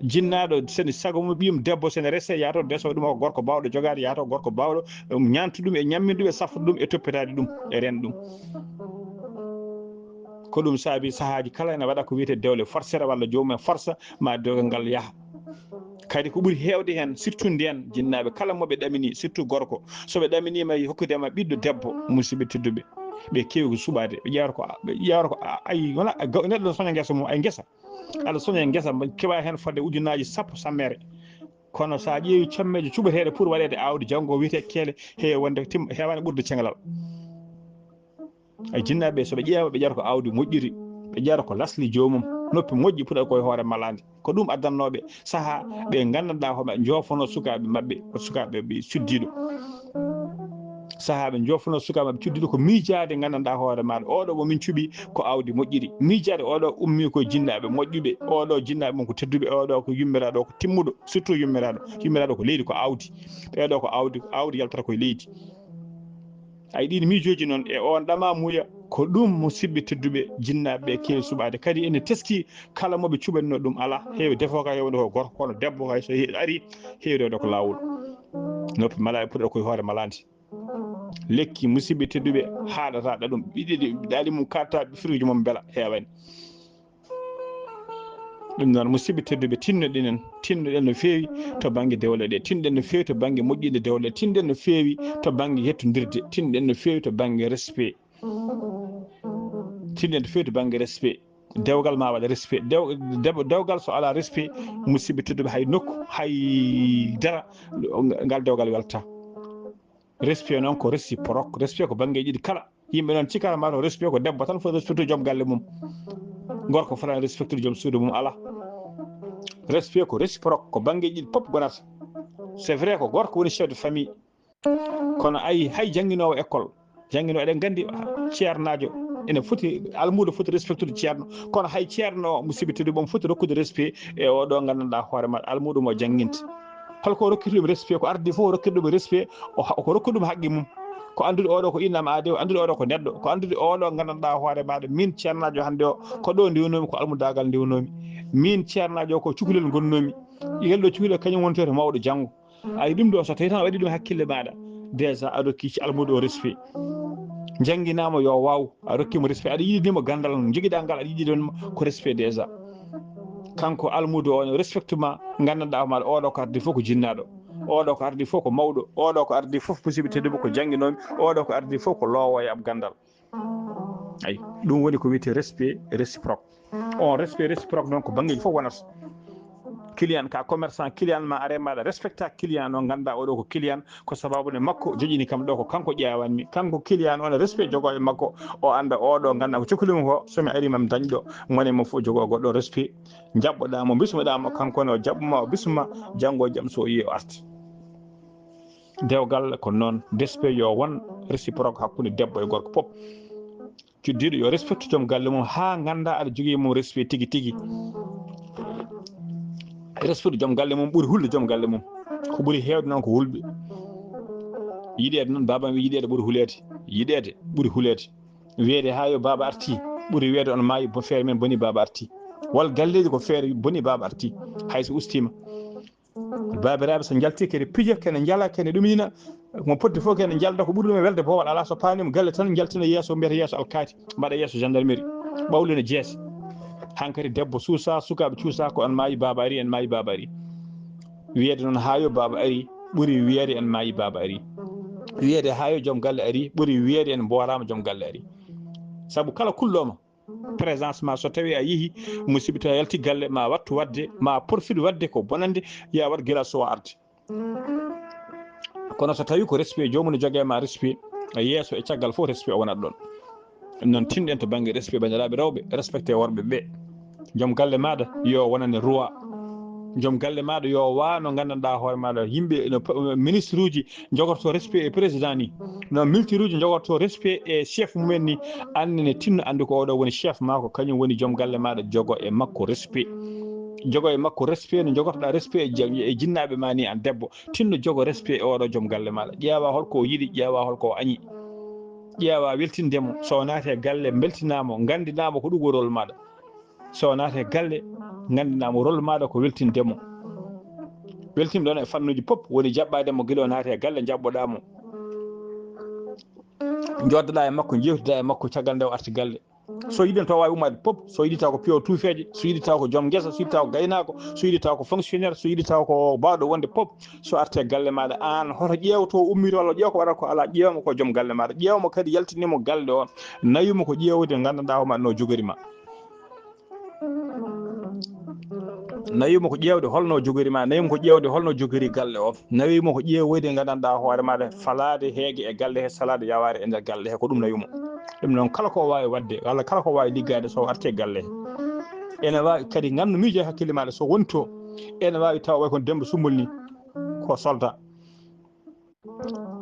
jinnaɗo sene sago mum ɓiyum debbo sene rese yato deso ɗum ko gorko bawɗo jogade yato gorko bawɗo ñantu ɗum e ñammin ɗum e safrude ɗum e toppitade ɗum e rende ɗum ko ɗum saabi sahaji kala ene waɗa ko wiyete dewle forcére walla jomumen force ma dewgal ngal yaaha kadi ko ɓuuri hewde hen surtout nden jinnaɓe kala moɓe ɗamini surtout gorko soɓe ɗaminima hokkudema ɓiɗɗo debbo musidɓe tedduɓe ɓe kewi ko suɓade ɓe ƴewata ko ay wona neɗɗo soña guesa mum ay guesa aɗa soña guesa keeɓa hen fodde ujunnaji sappo sammere kono sa ƴeewi commeje cuɓateɗe pour waɗede awdi janggo wiyete keele heewi wonde hewani ɓurde ceŋalal ay jinnaɓe soɓe ƴeewa ɓe ƴewata ko awdi moƴƴiri ɓe ƴewata ko lasli jomum noppi moƴƴi puɗɗata koye hoore malade ko ɗum addannoɓe saaha ɓe gandanɗa hoɓe jofono sukaɓe mabɓe ko sukaɓe ɓe cuddiɗo sahaɓe jofono sukaɓe mabɓe cuddiɗo ko miijade gandanɗa hoore maɗa oɗo momin cuuɓi ko awdi moƴƴiri miijade oɗo ummi koye jinnaɓe moƴƴuɓe oɗo jinnaɓe mum ko tedduɓe oɗo ko yummiraɗo ko timmuɗo surtout yummiraɗo ko leydi ko awdi ɓeɗo ko awdi yaltata koye leydi ay ɗin miijoji noon e on ɗama muya ko ɗum musidɓe tedduɓe jinnaɓe kewi suɓade kadi ene teski kala moɓe cuɓanino ɗum ala heewi defo ka hewde ko gorko kono debbo kay so ari heewi rewde ko lawol noppi mala puɗɗata koye hoore malade lekki musidɓe tedduɓe haɗata ɗum ɓiɗiɗi ɗaali mum katta firiji mum beela hewani ɗum noon musidɓe tedduɓe tinnoɗen no feewi to banggue dewle ɗe tinɗen no feewi to banggue moƴƴinde dewle tinɗen no feewi to banggue yettodirde tinɗen no feewi to banggue respect tinɗen no feewi to banggue respect dewgal ma waɗa respect dewgal so ala respect musidɓe tedduɓe hay nokku hay dara ngal dewgal welta respect noon ko réciproque respect ko banggue ɗiɗi kala yimɓe noon cikata mbato respect ko debbo tan fo respecte joom galle mum gorko fotani respectude joom suudu mum ala respect ko réciproque ko banggue ɗiɗi pop gonata c'est vrai ko gorko woni chef de famille kono ayi hay jangguinowo école jangguino eɗen gandi ceernajo ene foti almudo foti respectude ceerno kono hay ceerno musidɓe tedduɓe omo foti rokkude respect e oɗo gandanɗa hoore maɗa almudo mo jangguinte holko rokkiri ɗum respect ko ardi fof rokkiri ɗum respect ko rokku ɗum haqqi mum ko andude oɗo ko innama adew andude oɗo ko neɗɗo ko andude oɗo gandanɗa hoore maɗa min ceernajo hannde o ko ɗo ndewnomi ko almudagal ndewnomi min ceernajo ko cukalel gonnomi ɗigal ɗo cukalel kañum woni to mawɗo janggo ay ɗum ɗo so tawi tan a waɗi ɗum hakkille maɗa déjà a rokki almudo o respect jangguinama yo waw a rokkimo respect aɗa yiɗinimo gandal joguiɗa ngal aɗa yiɗinimo ko respect déjà kanko almudo o no respectement gandanɗa maɗa oɗo ko ardi fof ko jinnaɗo oɗo ko ardi fof ko mawɗo oɗo ko ardi fof musidɓe tedduɓe ko jangguinomi oɗo ko ardi fof ko lowo e am gandal ayi ɗum woni ko wiyete respect réciproque on respect réciproque noon ko banggueji fof wonata client ka commerçant client ma are maɗa respecta client o ganduɗa oɗo ko client ko sababude makko joƴini kam ɗo ko kanko ƴewanmi kanko client on respect jogo e makko o anda oɗo ganduɗa ko cohlumo ko somi ari mami dañɗo monemo fof jogo goɗɗo respect jabboɗamo bismoɗamo kankone o jaɓɓuma o bisma janggo e jaam so yi o arta dewgal ko noon respect yo won réciproque hakkude debbo e gorko fof cuddiɗo yo respecte joom galle mum ha ganda aɗa jogui mum respect tigui tigui respecte joom galle mum ɓuuri hulde joom galle mum ko ɓuuri hewde noon ko hulɓe yiɗede noon baba wi yiɗede ɓuuri hulede yiɗede ɓuuri hulede wiyede ha yo baba arti ɓuuri wiyede on maayi bo feere men boni baba arti wal galleji ko feere boni baba arti hayso ustima babiraɓe so jalti kene piija kene jala kene ɗumina mo potti fof kene jalda ko ɓuuri ɗum e welde bowal ala so panima galle tan jaltina yeeso mbiyata yeeso alkati mbaɗa yeeso gendarmerie ɓawlina jeese hankkadi debbo suusa sukaɓe cuusa ko en maayi baba ari en maayi baba ari wiyede noon ha yo baba ari ɓuuri wiyede en maayi baba ari wiyede ha yo joom galle ari ɓuuri wiyede en mborama joom galle ari saabu kala kulloma présence ma so tawi a yeehi musidɓe to a yalti galle ma wattu wadde ma profite wadde ko bonande ya wat guila sowa arde kono so tawi ko respect jomum ne jogue ma respect yeeso e caggal fof respect o wonat ɗon ɗum noon tinɗen to banggue respect bandiraɓe rewɓe respecté worɓe ɓe joom galle maɗa yo wonane roi joom galle maɗa yo wano gandanɗa hoore maɗa yimɓe no ministre uji jogorto respect e président ni no militaire uji jogorto respect e chef mumen ni annene tinno andi ko oɗo woni chef ma ko kañum woni joom galle maɗa jogo e makko respect jogo e makko respect no jogortoɗa respect e jinnaɓe ma ni an debbo tinno jogo respect e oɗo joom galle maɗa ƴeewa holko yiiɗi ƴeewa holko añi ƴeewa weltindemo so naati e galle beltinamo gandinamo ko ɗum ko rôle maɗa so naati e galle gandinamo rôle maɗa ko weltindemo weltima ɗon e fannuji pop woni jaɓɓademo guila o naati e galle jaɓɓoɗamo joddoɗa e makko jewtida e makko caggal nde o arti galle so yiɗi to wawi ummade pop so yiɗi taw ko piyo tuufeje so yiɗi taw ko joom guesa so yiɗi taw ko gaynako so yiɗi taw ko fonctionnaire so yiɗi taw ko bawɗo wonde pop so arte galle maɗa an hoto ƴeewto ummito walla ƴeew ko waɗata ko ala ƴeewmo ko joom galle maɗa ƴeewmo kadi yaltinimo galle o nayimo ko ƴeewde gandanɗa homa no jogori ma nawimo ko ƴeewde holno jogori ma nawimo ko ƴeewde holno jogori galle o nawimo ko ƴeewoyde gandanɗa hoore maɗa falade heegue e galle he salade yaware e nder galle he ko ɗum nawimo ɗum noon kala ko wawi wadde walla kala ko wawi liggade so arte galle he ene wawi kadi gandu miijo e hakkille maɗa so woni to ene wawi taw way kon Demba Sumbol ni ko soldat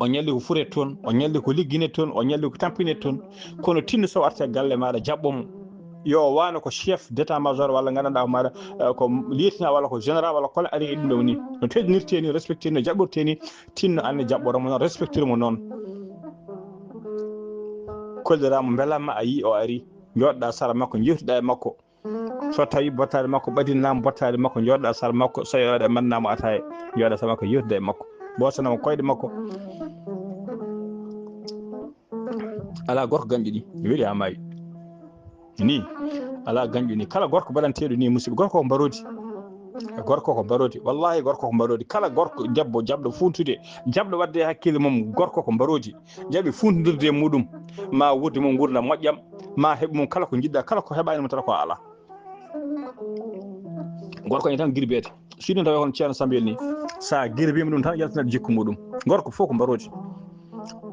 o ñalli ko furet toon o ñalli ko ligguinet toon o ñalli ko tampinete toon kono tinno so arte galle maɗa jaɓɓomo yo wano ko chef d' état major walla gandanɗa maɗa ko lieutenant walla ko général walla kole ari e ɗum ɗo ni no teddinirte ni respecté no jaɓɓirte ni tinno anne jaɓɓoromo noon respecté mo noon kolliramo beelamma a yi o ari joɗɗa sara makko jewtuɗa e makko so tawi bottade makko ɓadinnama bottade makko joɗɗa sara makko so yoɗe mannamo ataye joɗa sara makko jewtuɗa e makko bosanamo koyɗe makko ala gorko ganƴi ɗi weeli ha maayi ni ala ganƴu ni kala gorko baɗanteɗo ni musidɓe gorko ko mbarodi gorko ko mbarodi wallahi gorko ko mbarodi kala gorko debbo jabɗo funtude jabɗo wadde hakkille mum gorko ko mbarodi jaɓi funtodirde muɗum ma wurde mum gurda moƴƴam ma heeɓ mum kala ko jiɗɗa kala ko heɓanimo tata ko ala gorko en tan guirbede suɗum tawi hono ceerno Sambel ni sa guirbima ɗum tan yaltinat jikku muɗum gorko fof ko mbarodi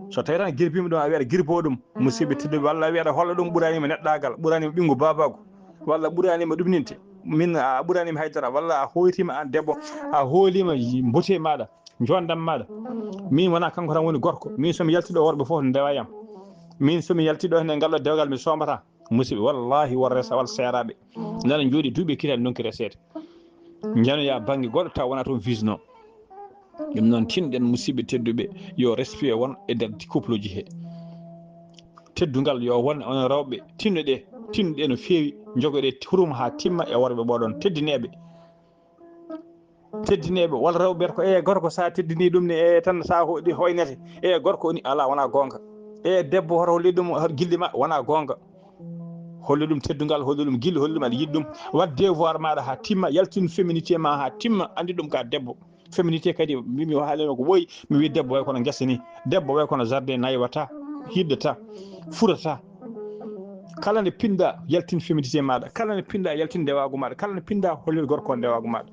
so tawi tan guirbima ɗum a wiyaɗa guirbo ɗum musidɓe tedduɓe walla a wiyaɗa holla ɗum ɓuranima neɗɗagal ɓuranima ɓingu babago walla ɓuranima ɗumninte min a ɓuranima haydara walla a hoytima an debbo a hoolima bote maɗa jondam maɗa min wona kanko tan woni gorko min somi yaltiɗo worɓe foof ndewayam min somi yaltiɗo hene ngalɗo dewgal mi somata musidɓe wallahi won resa walla seeraɓe nana jooɗi duuɓi kiitani donki resede janoya banggue goɗɗo taw wona toon visno ɗum noon tinɗen musidɓe tedduɓe yo respect won e nder couple uji he teddugal yo won on rewɓe tinnoɗe no feewi jogoɗe hurum ha timma e worɓe ɓoɗon teddineɓe walla rewɓe ɓeeta ko gorko sa teddini ɗum ne tan sa hoynete gorko oni ala wona gonga debbo hoto holli ɗum guillima wona gonga holli ɗum teddugal holli ɗum guille holli ɗum aɗa yiɗi ɗum wat devoir maɗa ha timma yaltin féminité ma ha timma andi ɗum ka debbo féminité kadi mimi haalino ko ɓooyi mi wi debbo way kono guesa ni debbo way kono jardin naywata hiddata furata kala nde pinɗa yaltin féminité maɗa kala nde pinɗa yaltin ndewagu maɗa kala nde pinɗa hollil gorko ndewagu maɗa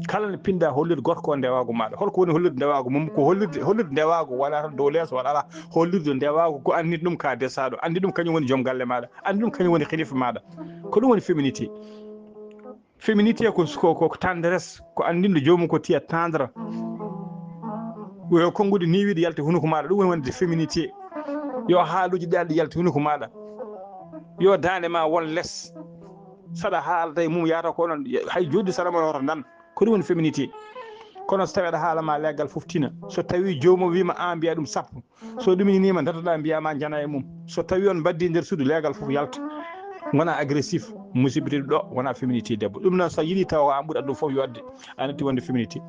kala ne pinda hollirde gorko ndewago maɗa holko woni hollirde ndewago mum ko hollirde ndewago wala tan dow leeso waɗa hollirde ndewago ko andi ɗum ka desaɗo andi ɗum kañum woni joom galle maɗa andi ɗum kañum woni khalifa maɗa ko ɗum woni féminité féminité ko tendresse ko andinde jomum ko tiya tendre yo konngude niwiɗe yalti hunuko maɗa ɗum woni wonde féminité yo haaluji ɗalɗi yalti hunuko maɗa yo dande ma won less saɗa haalda e mum yata ko noon hay joddi saɗa mo hoto nan ko ɗum woni féminité kono so tawi aɗa haalama leggal fof tina so tawi jomum wima an mbiya ɗum sappo so ɗumininima datoɗa mbiyama jana e mum so tawi on baddi nder suudu legal fof yalta wona agressif musidɓe tedduɓe ɗo wona féminité debbo ɗum noon so yiiɗi taw an ɓuuri addu fof yodde an atti wonde féminité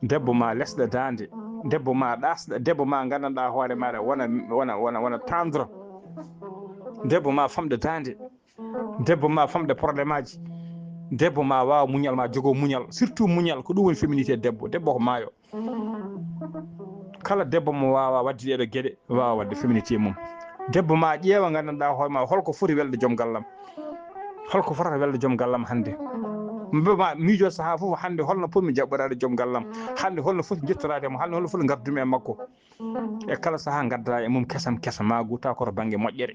debbo ma lesɗa dande debbo ma ɗasɗa debbo ma gandanɗa hoore maɗa wona tendre debbo ma famɗa dande debbo ma famɗa probléme aji debbo ma wawa muñal ma jogo muñal surtout muñal ko ɗum woni féminité debbo ko maayo kala debbo mo wawa wadde ɗeɗo gueɗe wawa wadde féminité mum debbo ma ƴeewa gandanɗa hoore ma holko foti welde joom gallam holko fotata welde joom gallam hannde mbema miijo saaha fof hannde holno potmi jaɓɓorade joom gallam hannde holno foti jettorademo hannde holno foti gardumi e makko e kala saaha gaddata e mum kesam ma guta koto banggue moƴƴere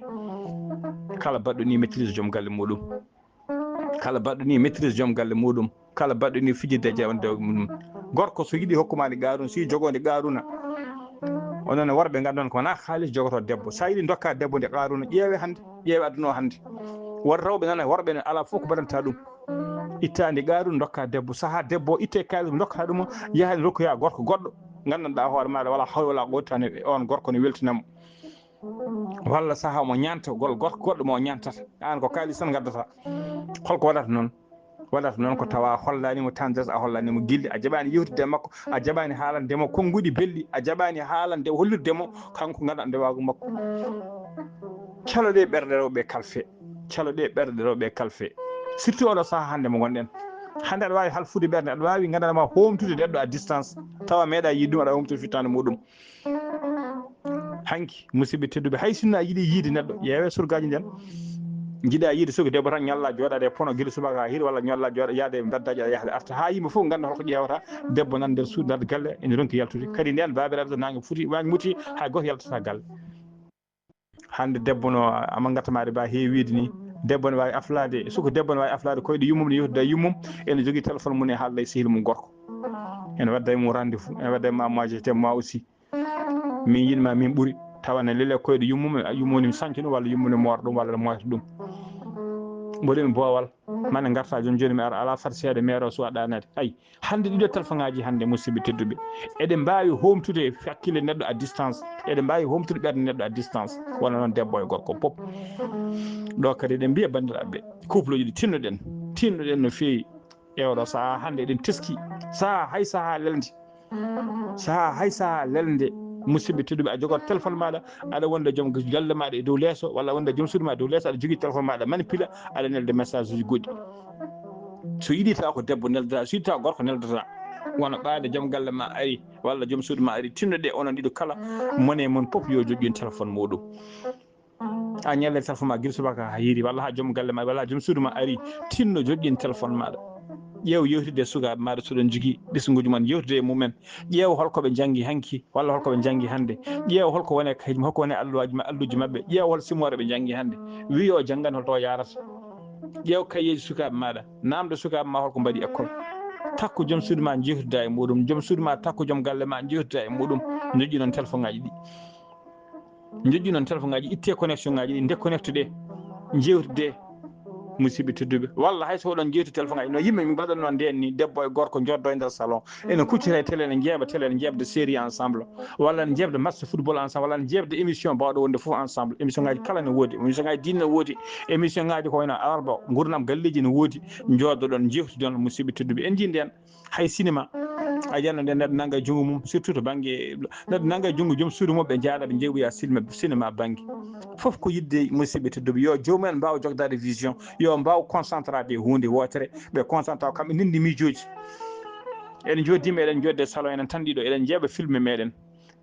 kala baɗɗo ni maîtrise joom galle muɗum kala baɗɗo ni maîtrise joom galle muɗum kala baɗɗo ni fijirde jewonde muɗum gorko so yiiɗi hokkumade garuna so yi jogode garuna onon worɓe gandon ko wona haalis jogoto debbo sa yiiɗi dokka debbo nde garuna ƴeewe hannde ƴeewe aduna o hannde won rewɓe nana worɓe ne ala fof ko baɗanta ɗum ittande garuna dokka debbo saaha debbo itte kalis dokka ɗum yahani rokkoya gorko goɗɗo gandanɗa hoore maɗa wala hawla wala qowtane on gorko ne weltinamo walla saaha mo ñanta gorko goɗɗo mo ñantata an ko kalis tan gaddata holko waɗata noon ko tawa hollanimo tendresse a hollanimo guilɗi a jaɓani yewtide makko a jaɓani haalandemo konnguɗi belɗi a jaɓani haalande hollirdemo kanko ganduɗa ndewago makko caloɗe ɓerɗe rewɓe kalfe surtout oɗo saaha hannde mo gonɗen hannde aɗa wawi halfude ɓerde aɗa wawi gandanɗama homtude neɗɗo à distance tawa meeɗa yiide ɗum aɗa homtude fittande muɗum hanki musidɓe tedduɓe hay sinno a yiiɗi yiide neɗɗo ƴeewe surgaji nden jiiɗa yiide suka debbo tan ñalla jooɗade e pono guila subaka ha hiiri walla ñalla jooɗa yaade e beddaji aɗa yahde arta ha yimɓe fof ganda holko ƴewata debbo nan nder suudu nder galle ene ronki yaltude kadi nden babiraɓe to nangue foti wangue muti hay goto yaltata galle hande debbo no ama gattamade ba heewi wiide ni debbo ne wawi aflade suko debbo ne wawi aflade koyɗe yummum ne yewtude e yummum ene jogui téléphone mum e haalda e sehil mum gorko ene wadda e mum rendez-vous ene wadda e ma moi j'étais moi aussi min yinma min ɓuuri tawa ne leele koyɗe yummum ne sanca ɗum walla yummum ne moora ɗum walla ne moyta ɗum mboɗemi boowal mane garta joni mi ara ala fat seeɗa maire o suwa ɗanade ayi hande ɗiɗo téléphone ngaji hande musidɓe tedduɓe eɗen mbawi homtude hakkille neɗɗo à distance eɗen mbawi homtude ɓerde neɗɗo à distance wona noon debbo e gorko pop ɗo kadi eɗen mbiya bandiraɓeɓe couple uji ɗi tinnoɗen no feewi e oɗo saaha hande eɗen teski hay saaha lelde musidɓe tedduɓe a jogot téléphone maɗa aɗa wonde joom galle maɗa e dow leeso walla wonde joom suudu ma dow leeso aɗa jogui téléphone maɗa manipula aɗa nelde message uji goɗɗi so yiiɗi taw ko debbo neldata so yiiɗi taw gorko neldata wona ɓaade joom galle ma ari walla joom suudu ma ari tinnoɗe onon ɗiɗo kala mone mon foof yo joƴƴin téléphone muɗum a ñalle téléphone ma guila subaka ha hiiri walla ha joom galle ma walla ha joom suudu ma ari tinno joƴƴin téléphone maɗa ƴeew yewtide e sukaɓe maɗa soɗon jogui ɓesguji mon yewtude e mumen ƴeew holkoɓe janggi hanki walla holkoɓe janggi hannde ƴeew holko wone kayit holko wone alluji mabɓe ƴeew hol simore ɓe janggi hannde wi o janggani holto yarata ƴeew kayeji sukaɓe maɗa namde sukaɓe ma holko mbaɗi école takku joom suudu ma jewtida e muɗum joom suudu ma takku joom galle ma jewtida e muɗum joƴƴi noon téléphone ngaji ɗi itte connexion ngaji ɗi déconnecte ɗe jewtude musidɓe tedduɓe walla hayso oɗon jeytu téléphone ngaji no yimɓe mbaɗan noon nden ni debbo e gorko joddo e nder salon ene kuccita e télé ne jeeɓa télé ne jeebde série ensemble walla ne jeebde match football ensemble walla ne jeebde émission bawɗo wonde fof ensemble émission ngaji kala ne woodi émission ngaji diine ne woodi émission ngaji ko wayno alarba gurdam galleji ne woodi joddoɗon jewtidon musidɓe tedduɓe en jii nden hay cinéma a yiyatno nde neɗɗo nangga e junngo mum surtout to banggue neɗɗo nangga e junngo joom suudu mum ɓe jaaɗa ɓe jeeɓoya cinéma banggue fof ko yidde musidɓe tedduɓe yo jomumen mbawa jogdade vision yo mbaw concentrade e hunde wotere ɓe concentrate kamɓe ndindi miijoji eɗen joddima eɗen jodde salon enen tan ɗiɗo eɗen jeeɓa filme meɗen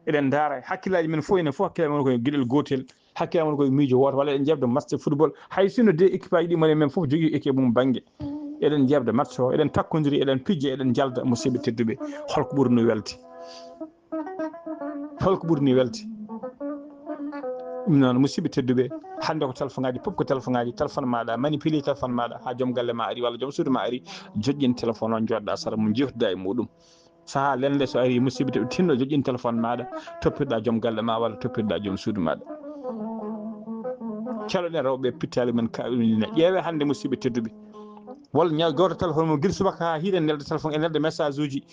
eɗen daara hakkillaji men fof enen fof hakkillaji men koye gueɗel gotel hakkillaji men koye miijo woto walla eɗen jeebde match football hay sinno de équipe aji ɗi mone men fof jogui équipe mum banggue eɗen jebda match o eɗen takkodiri eɗen pijja eɗen jalda musidɓe tedduɓe holko ɓurni welde holko ɓurni welde ɗum noon musidɓe tedduɓe hande ko téléphone ngaji fof ko téléphone maɗa manipulé téléphone maɗa ha joom galle ma ari walla joom suudu ma ari joƴƴin téléphone o joɗɗa sara mum jewtuda e muɗum saha lende so ari musidɓe tedduɓe tinno joƴƴin téléphone maɗa toppitoɗa joom galle ma walla toppitoɗa joom suudu maɗa caloɗen rewɓe pittali men kaɓine ƴeewe hande musidɓe tedduɓe walla ñaw goto téléphone mum guila subaka ha hiiɗen nelde téléphone e nelde message uji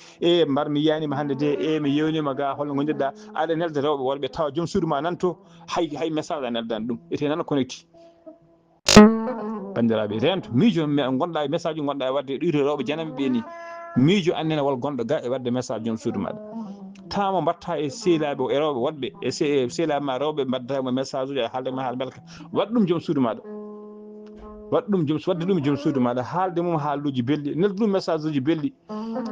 mbar mi yiyanima hande de mi yewnima ga holno gonɗirɗa aɗa nelde rewɓe worɓe tawa joom suudu ma nanto hay message a neldani ɗum ete nana connecté bandiraɓe rento miijo gonɗa e message uji gonɗa e wadde ɗiɗo rewɓe janami ɓe ni miijo annene wol gonɗo ga e wadde message joom suudu maɗa tama mbatta e sehilaɓe e rewɓe woɗɓe e sehilaɓe ma rewɓe mbaddamo message uji e haalde ma haala belka waɗ ɗum joom suudu maɗa wadde ɗum joom suudu maɗa haalde mum haaluji belɗi neldu ɗum message uji belɗi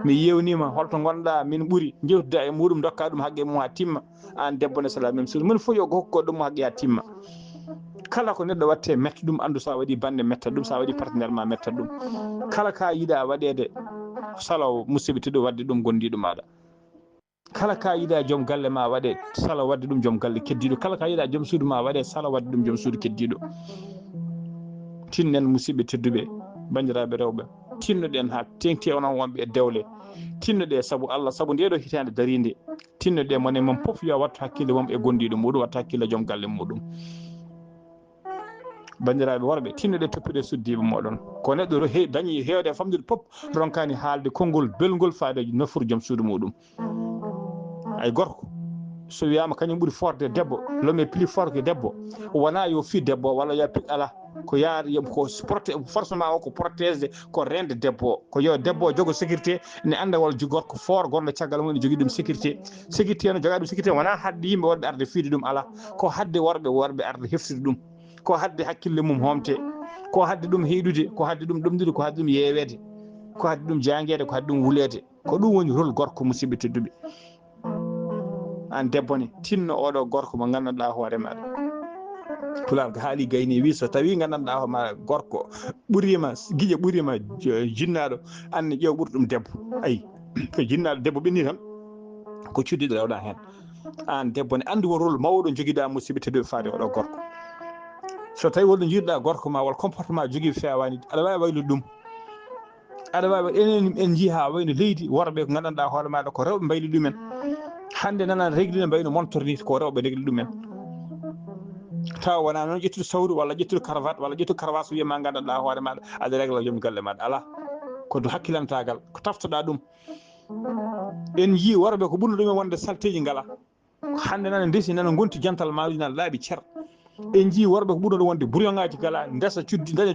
mi yewnima holto gonɗa min ɓuuri jewtuda e muɗum dokka ɗum haqqe mum ha timma an debbo ne sala même chose min fof yo hokko ɗum haqqe ha timma kala ko neɗɗo watte metta ɗum andu sa waɗi bande metta ɗum sa waɗi partenaire ma metta ɗum kala ka yiiɗa waɗede salo musidɓe tedduɓe wadde ɗum gondiɗo maɗa kala ka yiiɗa joom galle ma waɗe salo wadde ɗum joom galle keddiɗo kala ka yiiɗa joom suudu ma waɗe salo wadde ɗum joom suudu keddiɗo tinnen musidɓe tedduɓe bandiraɓe rewɓe tinnoɗen ha tengti onon wonɓe e dewle tinnoɗe saabu Allah saabu ndeɗo hitande darinde tinnoɗe monen mom foof yo wattu hakkille mum e gondiɗo muɗum watta hakkille joom galle muɗum bandiraɓe worɓe tinnoɗe toppiɗe suddiɓe moɗon ko neɗɗo dañi hewde famdude pop ronkani haalde konngol belgol faade nafuru joom suudu muɗum ay gorko so wiyama kañum ɓuuri forde debbo l'homme est plus fort que debbo wona yo fi debbo walla yo piq ala ko yaar ko forcément o ko protégé ko rende debbo o ko yo debbo o jogo sécurité ne anda walla gorko fort gonɗo caggal mum ne jogui ɗum sécurité no joga ɗum sécurité wona hadde yimɓe worɓe arde fiide ɗum ala ko hadde worɓe arde heftude ɗum ko hadde hakkille mum homte ko hadde ɗum heyɗude ko hadde ɗum ɗomɗude ko hadde ɗum yewede ko hadde ɗum janguede ko hadde ɗum wulede ko ɗum woni rôle gorko musidɓe tedduɓe an debbo ne tinno oɗo gorko mo gandanɗa hoore maɗa pulaar ko haali gayni wi so tawi gandanɗa hoore maɗa gorko ɓuurima guiƴe ɓuurima jinnaɗo anne ƴeew ɓuuri ɗum debbo ayi ko jinnaɗo debbo ɓenni tan ko cuddiɗo rewɗa hen an debbo ne andi won rôle mawɗo joguiɗa musidɓe tedduɓe faade oɗo gorko so tawi wonɗo jiiɗɗa gorko ma walla comportement jogui fewani aɗa wawi waylude ɗum aɗa wawi enen en jii ha wayno leydi worɓe ko gandanɗa hoore maɗa ko rewɓe mbayli ɗumen hande nana régli mbayno montorni ko rewɓe régli ɗumen tawa wona noon ƴettude sawru walla ƴettude cravate walla ƴettude cravate wiyama gandanɗa hoore maɗa aɗa régla joom galle maɗa ala ko hakkilantagal ko taftoɗa ɗum en jii worɓe ko ɓurno ɗumen wonde salteji ngala hande nana ndesi nana gonti jantal maɗi nana laaɓi ceer en jii worɓe ko ɓurno ɗum wonde brouillon ngaji gala desa daña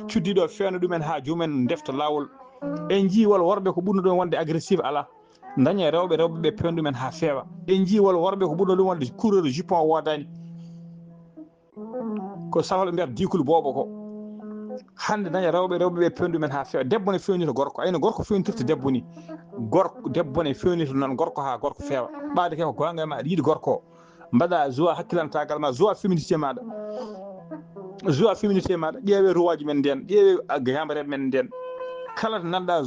cuddiɗo fewna ɗumen ha joomumen defta lawol en jii walla worɓe ko ɓurno ɗum wonde agressif ala daña rewɓe pewna ɗumen ha feewa en jii walla worɓe ko ɓurno ɗum wonde coureur jupon wodani ko sahol ɓe mbiyata dikul booɓo ko hande daña rewɓe pewna ɗumen ha feewa debbo ne fewnita gorko ayno gorko fewnitirta debbo ni debbo ne fewnita noon gorko ha gorko feewa ɓaade ke ko gonga e ma aɗa yiiɗi gorko o mbaɗa joie hakkilantagal ma joie féminité maɗa ƴeewe ruwaji men nden ƴeewe yambareɓe men nden kala to nanɗa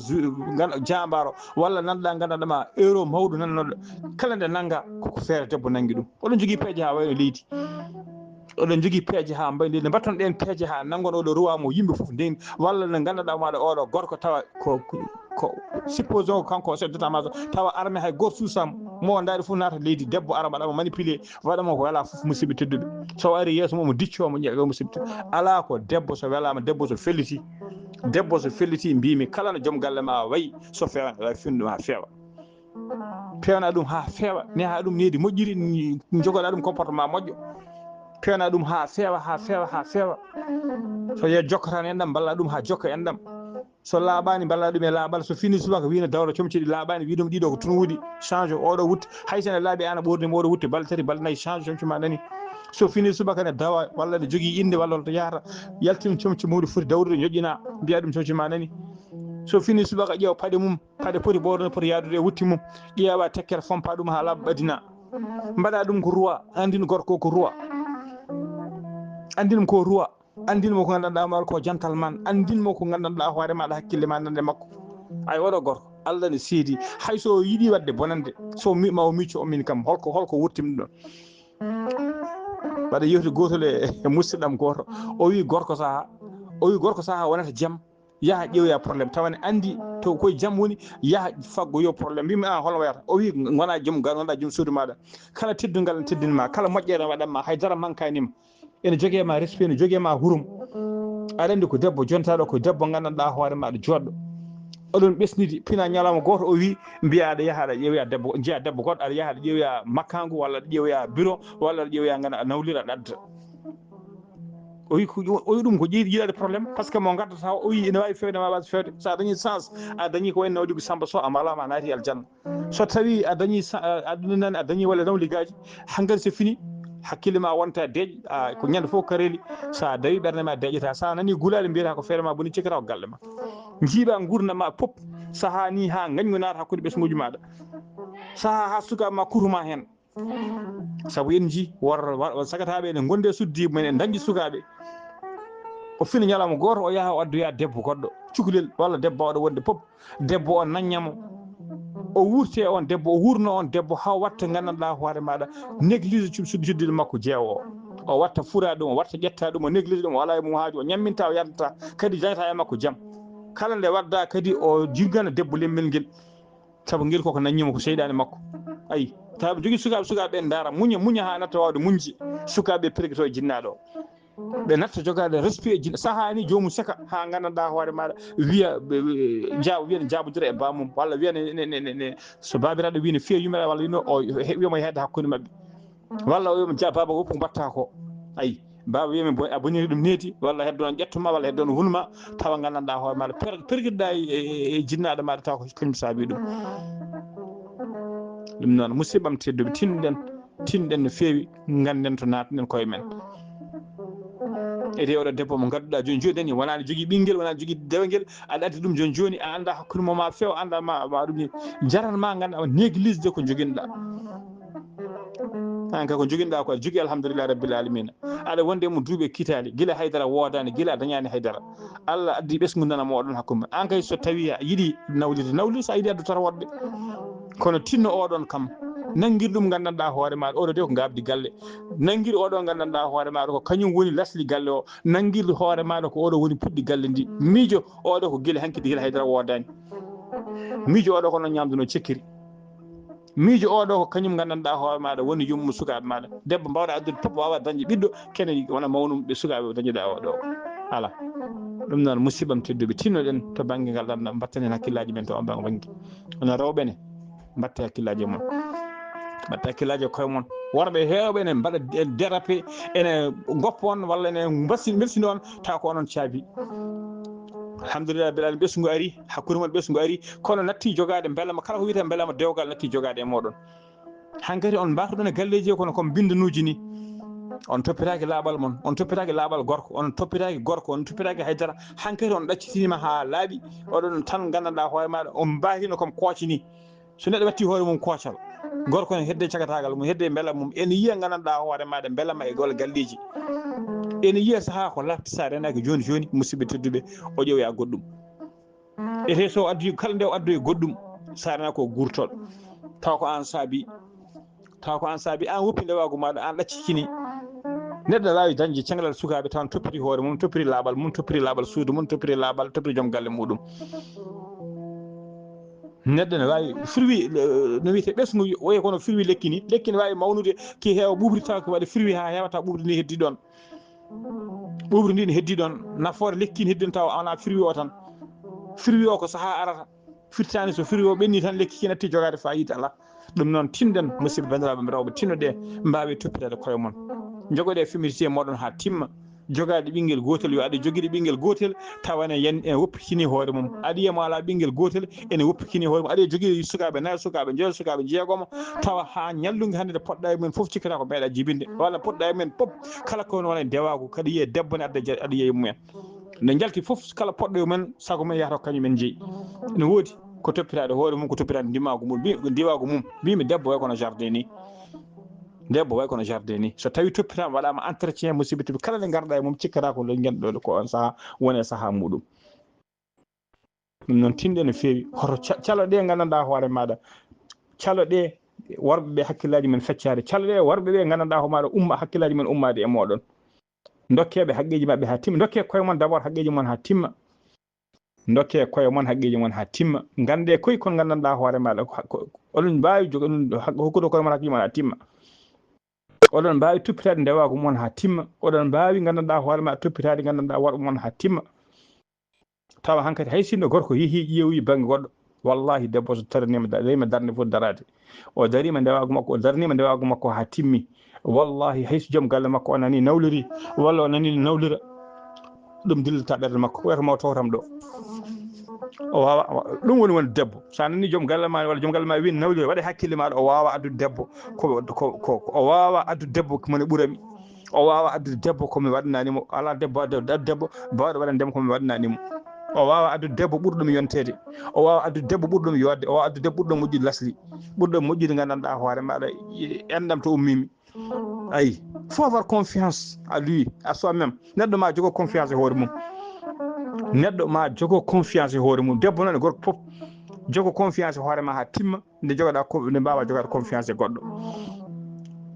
jambaro walla nanɗa gandanɗama euro mawɗo nannoɗo kala nde nangga koko feere debbo nanggui ɗum oɗon jogui peeje ha wayno leydi oɗon jogui peeje ha mbayi leydi mbatton ɗen peeje ha nanggon oɗo ruwa mo yimɓe foof ndeni walla nde gandanɗa maɗa oɗo gorko tawa ko supposons kanko chef d'état major tawa armé hay goto suusama mo daari foof naata leydi debbo ara mbaɗamo manipulé waɗamo ko wala foof musidɓe tedduɓe so ari yeeso mum diccomo ƴeewa musidɓe tedduɓe ala ko debbo so welama debbo so felliti mbimi kala no joom galle ma wayi so fewana aɗa fewni ɗum ha feewa pewna ɗum ha feewa neha ɗum nedi moƴƴiri jogoɗa ɗum comportement moƴƴo pewna ɗum ha feewa so ye jokkata enɗam balla ɗum ha jokka enɗam so laaɓani balla ɗum e laaɓal so fini subaka wino dawra comci ɗi laaɓani wiɗum ɗiɗo ko tun wuuɗi change oɗo wutte haysene laaɓi an a ɓordima oɗo wutte balɗe tati balɗe nayyi change comci ma nani so fini subaka ne dawa walla ne jogui inde walla to yahata yaltina comci mum foti dawrude joƴƴina mbiya ɗum comci ma nani so fini subaka ƴeewa paɗe mum paɗe poti ɓorno poti yadude e wutti mum ƴeewa tekkere fompa ɗum ha laaɓa ɓadina mbaɗa ɗum ko roi andin gorko ko roi andinum ko roi andinmo ko gandanɗa maɗa ko jantal man, andinmo ko gandanɗa hoore maɗa hakkille ma nande makko. ay oɗo gorko Allah ne seedi hay so yiiɗi wadde bonande so mawo micco o min kam holko wurtimi ɗon. waɗa yewti gotol e musidɗam goto o wi gorko saha wonata jaam yaha ƴeewoya probléme tawane andi to koye jaam woni yaha faggo yo probléme mbimi hono wayata o wi gona joom suudu maɗa kala teddungal ne teddinma kala moƴƴere waɗanma haydara mankanima ene joguema respect ne joguema hurum. aɗa andi ko debbo jontaɗo ko debbo gandanɗa hoore maɗa joɗɗo oɗon ɓesnidi pina ñalawma goto o wi mbiya aɗa yaha aɗa ƴeewoya debbo jeeya debbo goɗɗo aɗa yaha aɗa ƴeewoya makkangu walla aɗa ƴeewoya bureau walla aɗa ƴeewoya ganda nawlira aɗa adda o wi ɗum ko yiiɗade probléme par ce que mo gaddata o wi ene wawi fewde ma wawi fewde sa dañi chance a dañi ko wayno nawli ko Samba Sow a malama a naati aljanna so tawi a dañi aduna nani a dañi walla nawligaji hankkadi so fini hakkille ma wonta deeƴ ko ñande fof kareli sa dawi ɓerde ma deeƴata sa nani gulali mbiyata ko feere ma boni cikkata ko galle ma jiiɓa gurdam ma pop saaha ni ha gañgu naata hakkude ɓesguji maɗa saaha ha sukaɓe ma kutuma hen saabu en ji wor sagataɓe ene gonde suddi mumen en dañƴi sukaɓe o fina ñalawma goto o yaha o addoya debbo goɗɗo cukalel walla debbo bawɗo wonde pop debbo o naññamo o wurte on debbo o wurno on debbo ha watta gandanɗa hoore maɗa néglige suddiɗo makko jeewo o watta fura ɗum o watta ƴetta ɗum o néglige ɗum o ala e mum haaju o ñamminta o yadata kadi jagata e makko jaam kala nde wadda kadi o jirgana debbo lemmel ngel saabu ngel koko naññimo ko seyɗani makko ayi tawa jogui sukaɓe en daara muña ha natta wawde muñji sukaɓe perguito e jinnaɗo o ɓe natta jogade respect jinna saaha ni jomum seka ha gandanɗa hoore maɗa wiya wiyane jabodira e bamum walla wiyane so babiraɗo wi ne fiya yumiraɗo walla wino o wiyamo hedde hakkude mabɓe walla o wiyamo baba woppu ko mbatta ko ayi baba wiyami a boniri ɗum neeti walla heddo on ƴettuma walla heddo on hulma tawa gandanɗa hoore maɗa perguiɗɗa e jinnaɗo maɗa taw ko kañum saabi ɗum noon musidɓam tedduɓe tinɗen no feewi ganden to natnen koye men ete oɗo debbo mo gadduɗa joni dani wonani jogui ɓinguel wonani jogui dewguel aɗa addi ɗum joni a anda hakkude mo ma feew anda ma ɗum ni jaranma ganduɗa néglige de ko joguinoɗa an kay ko joguinoɗa ko aɗa jogui alhamdulillah rabbil alamina aɗa wonde mo duuɓe kitali guila haydara wodani guila a dañani haydara Allah addi ɓesgu nana moɗon hakkude an kay so tawi a yiiɗi nawlide so a yiiɗi addotata wodde kono tinno oɗon kam nanguir ɗum gandanɗa hoore maɗa oɗo de ko gabdi galle nanguir oɗo gandanɗa hoore maɗa ko kañum woni lasli galle o nanguirde hoore maɗa ko oɗo woni puɗɗi galle ndi miijo oɗo ko guila hankkadi guila haydara wodani miijo oɗo ko noon ñamduno cekkiri miijo oɗo ko kañum gandanɗa hoore maɗa woni yummu sukaɓe maɗa debbo mbawɗa addude pop wawa dañde ɓiɗɗo kene wona mawnum ɓe sukaɓe dañuɗa oɗo ala ɗum noon musidɓam tedduɓe tinnoɗen to banggue ngal ɗam mbatten hen hakkillaji men to on banggue ono rewɓene mbatte hakkillaji mon mbatte hakkillaji e koye mon worɓe hewɓe ene mbaɗa dérapé ene goppa on walla ene bersini on taw ko onon caabi alhamdulillah rabbil alamin ɓesgu ari hakkude mon ɓesgu ari kono natti jogade beelama kala ko wiyete beelama dewgal natti jogade e moɗon hankkadi on mbatoɗon e galleji kono comme bindanuji ni on toppitaki laaɓal mon on toppitaki laaɓal gorko on toppitaki gorko on toppitaki haydara hankkadi on ɗaccitinima ha laaɓi oɗon tan gandanɗa hoore maɗa on mbatino comme kooci ni so neɗɗo watti hoore mum koocal gorko ne hedde cagatagal mum hedde beela mum ene yiiya gandanɗa hoore maɗa beelama e gol galleji ene yiiya saaha ko lafti sa renaki joni musidɓe tedduɓe o ƴeewoya goɗɗum ete so addi kala nde o addoyi goɗɗum sa rena ko gurtoɗo taw ko an saabi an woppi ndewagu maɗa an ɗaccikini neɗɗo wawi dañde cangalal sukaɓe taw toppiti hoore mum toppiti laaɓal mum toppiti laaɓal suudu mum toppiti joom galle muɗum neɗɗo ne wawi firwi no wiyete ɓesgu woyi kono firwi lekki ne wawi mawnude ki heewa ɓuɓri taw ko waɗi firwi ha hewata ɓuɓri ndi heddi ɗon ɓuɓri ndi ne heddi ɗon nafoore lekki ne heddi ɗon taw wona firwi o tan firwi o ko saaha arata firtani so firwi o ɓenni tan lekki ki natti jogade fayida ala ɗum noon tinɗen musidɓe bandiraɓe rewɓe tinnoɗe mbawi toppitade koye mon jogoɗe féminité moɗon ha timma jogade ɓinguel gotel yo aɗa joguiɗo ɓinguel gotel tawa ene woppikini hoore mum aɗa yiyamo ala ɓinguel gotel ene woppikini hoore mum aɗa jogui sukaɓe nayyo sukaɓe jeeyo sukaɓe jeegomo tawa ha ñallugui hande nde poɗɗa e mumen foof cikkata ko meeɗa jibinde walla poɗɗa e mumen pop kala kono wona e dewagu kadi yiiye debbo ne aɗa yiiya mumen nde jalti foof kala poɗɗo e mumen saago mum yahata ko kañumen jeeyi ne woodi ko toppitade hoore mum ko toppitade ndimagu mum mbimi debbo way kono jardin ni debbo way kono jardin ni so tawi toppitama waɗama entretien musidɓe tedduɓe kala nde garɗa e mum cikkata ko ganduɗo ko on saaha woni e saaha muɗum ɗum noon tinde no feewi hoto caloɗe gandanɗa hoore maɗa caloɗe worɓeɓe hakkillaji men feccade caloɗe worɓeɓe gandanɗa ho maɗa umma hakkillaji men ummade e moɗon dokkeɓe haqqeji mabɓe ha timma dokke koye mon d' abord haqqeji mon ha timma dokke koye mon haqqeji mon ha timma gande koye kon gandanɗa hoore maɗa oɗon mbawi jogo hokkude koye mon haqqeji mon ha timma oɗon mbawi toppitade ndewago mon ha timma oɗon mbawi gandanɗa hoore ma toppitade gandanɗa worɓe mon ha timma tawa hankkadi hay sinno gorko yeehi ƴeewi banggue goɗɗo wallahi debbo so taranima darde fof darade o darima ndewago makko o darnima ndewago makko ha timmi wallahi hayso joom galle makko o nani nawliri walla o nani nawlira ɗum dillata ɓerde makko wiyata mo towtam ɗo o wawa ɗum woni debbo sa nani joom galle ma walla joom galle ma wi nawlira waɗa hakkille maɗa o wawa addude debbo ko o wawa addude debbo mone ɓuurami o wawa addude debbo komi waɗananimo ala debbo addu debbo bawɗo waɗandemo komi waɗananimo o wawa addude debbo ɓurɗum yontede o wawa addude debbo ɓurɗum yodde o wawa addude debbo ɓurɗum moƴƴude lasli ɓurɗum moƴƴude gandanɗa hoore maɗa endam to ummimi ayi faut avoir confiance à lui à soi même neɗɗo ma jogo confiance e hoore mum neɗɗo ma jogo confiance e hoore mum debbo noon gorko fof jogo confiance e hoore ma ha timma nde jogoɗa nde mbawa jogade confiance e goɗɗo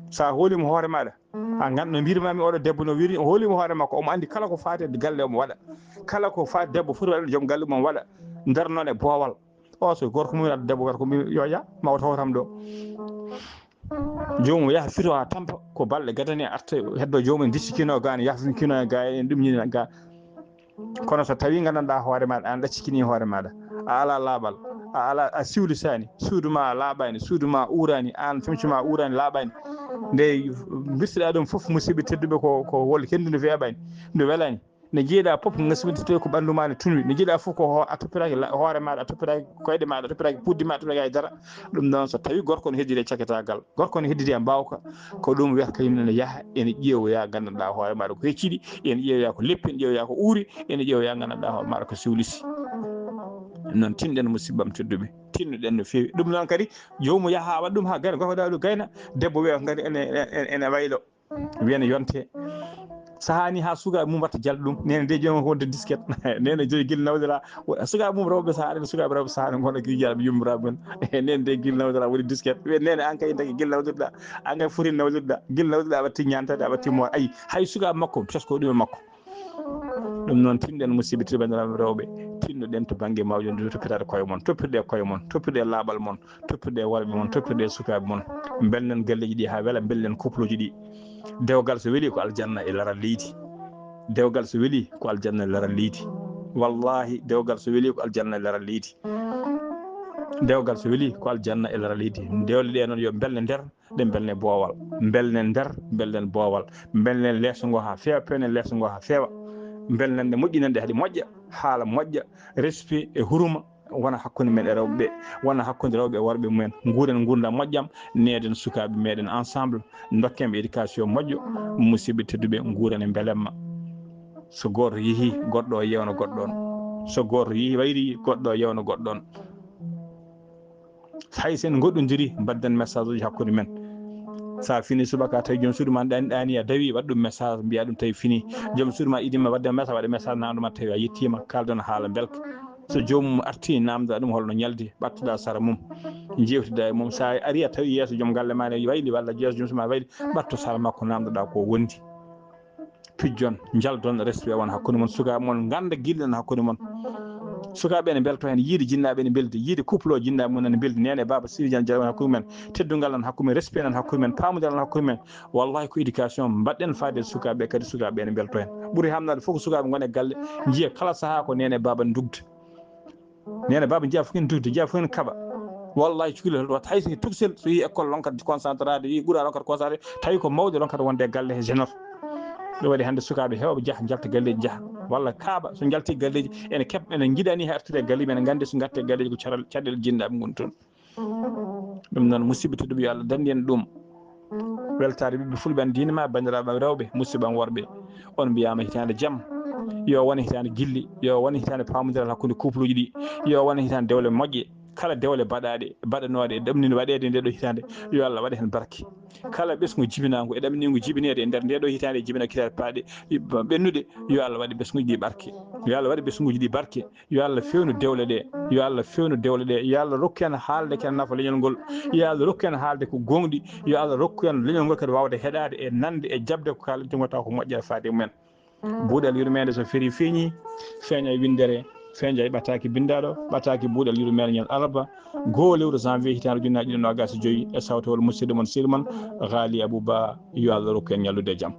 sa hoolima hoore maɗa ha ganda no mbirmami oɗo debbo no wiri o hoolima hoore makko omo andi kala ko faati e galle omo waɗa kala ko faati debbo foti waɗade joom galle mum waɗa nder noon e boowal o so gorko mum adda debbo gorko mum yo yaa mawo tawtam ɗo jomum yaha fito ha tampa ko balɗe gadane arta heddo jomum diccikino ga ne yaftinkino ga en ɗum ñini ga kono so tawi gandanɗa hoore maɗa an ɗaccikini hoore maɗa a ala laaɓal a ala a siwlisani suudu ma laaɓani suudu ma uurani an femci ma uurani laaɓani nde birtiɗa ɗum foof musidɓe tedduɓe ko wol kendu nde weeɓani nde welani ne jiiɗa foof gasibiti ko ɓandu ma ne tunwi ne jiiɗa foof ko a toppitaki hoore maɗa a toppitaki koyɗe maɗa a toppitaki puddi ma a toppitaki haydara ɗum noon so tawi gorko ne heddiri e cakketagal gorko ne heddiri e mbawka ko ɗum wiyata kañum ne yaaha ene ƴeewoya gandanɗa hoore maɗa ko hecciɗi ene ƴeewoya ko leppi ene ƴeewoya ko uuri ene ƴeewoya gandanɗa hoore maɗa ko siwlisi noon tinɗen musibbam tedduɓe tinnuɗen no feewi ɗum noon kadi jomum yaaha waɗa ɗum ha gayna gorko dawɗo gayna debbo wiya kadi ene waylo wiyane yonte sahani ha sukaɓe mum watta jalɗo ɗum nene de joom wonde disquette nene joyi guila nawdira sukaɓe mum rewɓe sahani sukaɓe rewɓe sahani gonɗo guijaɓe yummiraɓe men nene de guila nawdira woni disquette wiya nene an kay dagui guila nawdirɗa an kay foti nawdirɗa guila nawdirɗa a watti ñantade a watti mo ayi hay sukaɓe makko tesko ɗum e makko ɗum noon tinɗen musidɓe tedduɓe bandiraɓe rewɓe tinnuɗen to banggue mawɗo nde toppitade koye mon toppirɗe koye mon toppirɗe laaɓal mon toppirɗe worɓe mon toppirɗe sukaɓe mon belnen galleji ɗi ha weela belnen couple uji ɗi dewgal so weeli ko aljanna e laral leydi dewgal so weeli ko aljanna e laral leydi wallahi dewgal so weeli ko aljanna e laral leydi dewgal so weeli ko aljanna e laral leydi dewle ɗe noon yo belne nder ɗe belne boowal belnen nder belnen boowal belnen leeso ngo ha feewa pewnen leeso ngo ha feewa belnen ɗe moƴƴinen ɗe haɗi moƴƴa haala moƴƴa respect e huruma wona hakkude men e rewɓe ɓe wona hakkude rewɓe e worɓe mumen guuren gurdam moƴƴam neden sukaɓe meɗen ensemble dokken éducation moƴƴo musidɓe tedduɓe guuren e beelemma so goto yeehi goɗɗo o yewna goɗɗo on so goto yeehi wayri goɗɗo o yewna goɗɗo on hay sen goɗɗodiri mbadden message uji hakkude men sa fini subaka tawi joom suudu ma ɗani a dawi waɗ ɗum message mbiya ɗum tawi fini joom suudu ma idima wadde message waɗa message namdoma tawi a yettima kaldon haala belka so joomum arti namda ɗum holno ñaldi ɓattuɗa sara mum jewtida e mum sa ari a tawi yeeso joom galle ma ne wayli walla yeeso joom suuma wayli ɓatto sara makko namdoɗa ko wondi pijjon jaldon respect won hakkude mon sukaɓe mon ganda guillen hakkude mon sukaɓe ne belto hen yiide jinnaɓe ne beldi yiide couple o jinnaɓe mum ne beldi nene baba siridiane jaw hakkude men teddugal nan hakkude men respect nan hakkude men pamudal nan hakkude men wallahi ko éducation mbaɗɗen faade sukaɓe kadi sukaɓe ne belto hen ɓuuri hamnade fof ko sukaɓe gone galle jiiya kala saaha ko nene baba dugde nene baba jiiya fof en dugde jiiya fof en kaɓa wallahi cukalel wat hay so tuksel so yi école lonkata concentrade yi ɓuura lonkata concentré tawi ko mawɗo lonkata wonde galle he génor ɗum waɗi hannde sukaɓe hewɓe jaaha jalta galleji jaaha walla kaaɓa so jalti galleji ene keɓ ene jiiɗani ha artude e galleji ene gandi so gatte galleji ko caɗele jinnaɓe goni toon ɗum noon musidɓe tedduɓe yo Allah dandi en ɗum weltare ɓiɓɓe fulɓe an dinema bandiraɓe rewɓe musidɓe an worɓe on mbiyama hitande jaam yo wone hitande guilli yo wone hitande pamodiral hakkude couple uji ɗi yo wone hitande dewle moƴƴe kala dewle baɗanoɗe e ɗamnino waɗede nde ɗo hitande yo Allah waɗa hen barke kala ɓesgu jibinago e ɗamnigo jibinede e nder nde ɗo hitande e jibina kitabe paaɗe ɓennude yo Allah waɗi ɓesguji ɗi barke yo Allah waɗi ɓesguji ɗi barke yo Allah fewnu dewle ɗe yo Allah fewnu dewle ɗe yo Allah rokku en haalde ken nafa leñol ngol yo Allah rokku en haalde ko gonɗi yo Allah rokku en leñol ngol kadi wawde heɗade e nande e jabde ko kalɗen gota ko moƴƴere faade mumen buuɗal yurmede so feeri feeñi feeña e windere feeña e ɓattaki bindaɗo ɓattaki buuɗal yurmede ñal alarba goho lewru janvier hitande ujunnaje ɗiɗi nogas e joyyi e sawtowol musidɗo moon sirmon Ghali Abouba yo Allah rokku en ñallude e jaam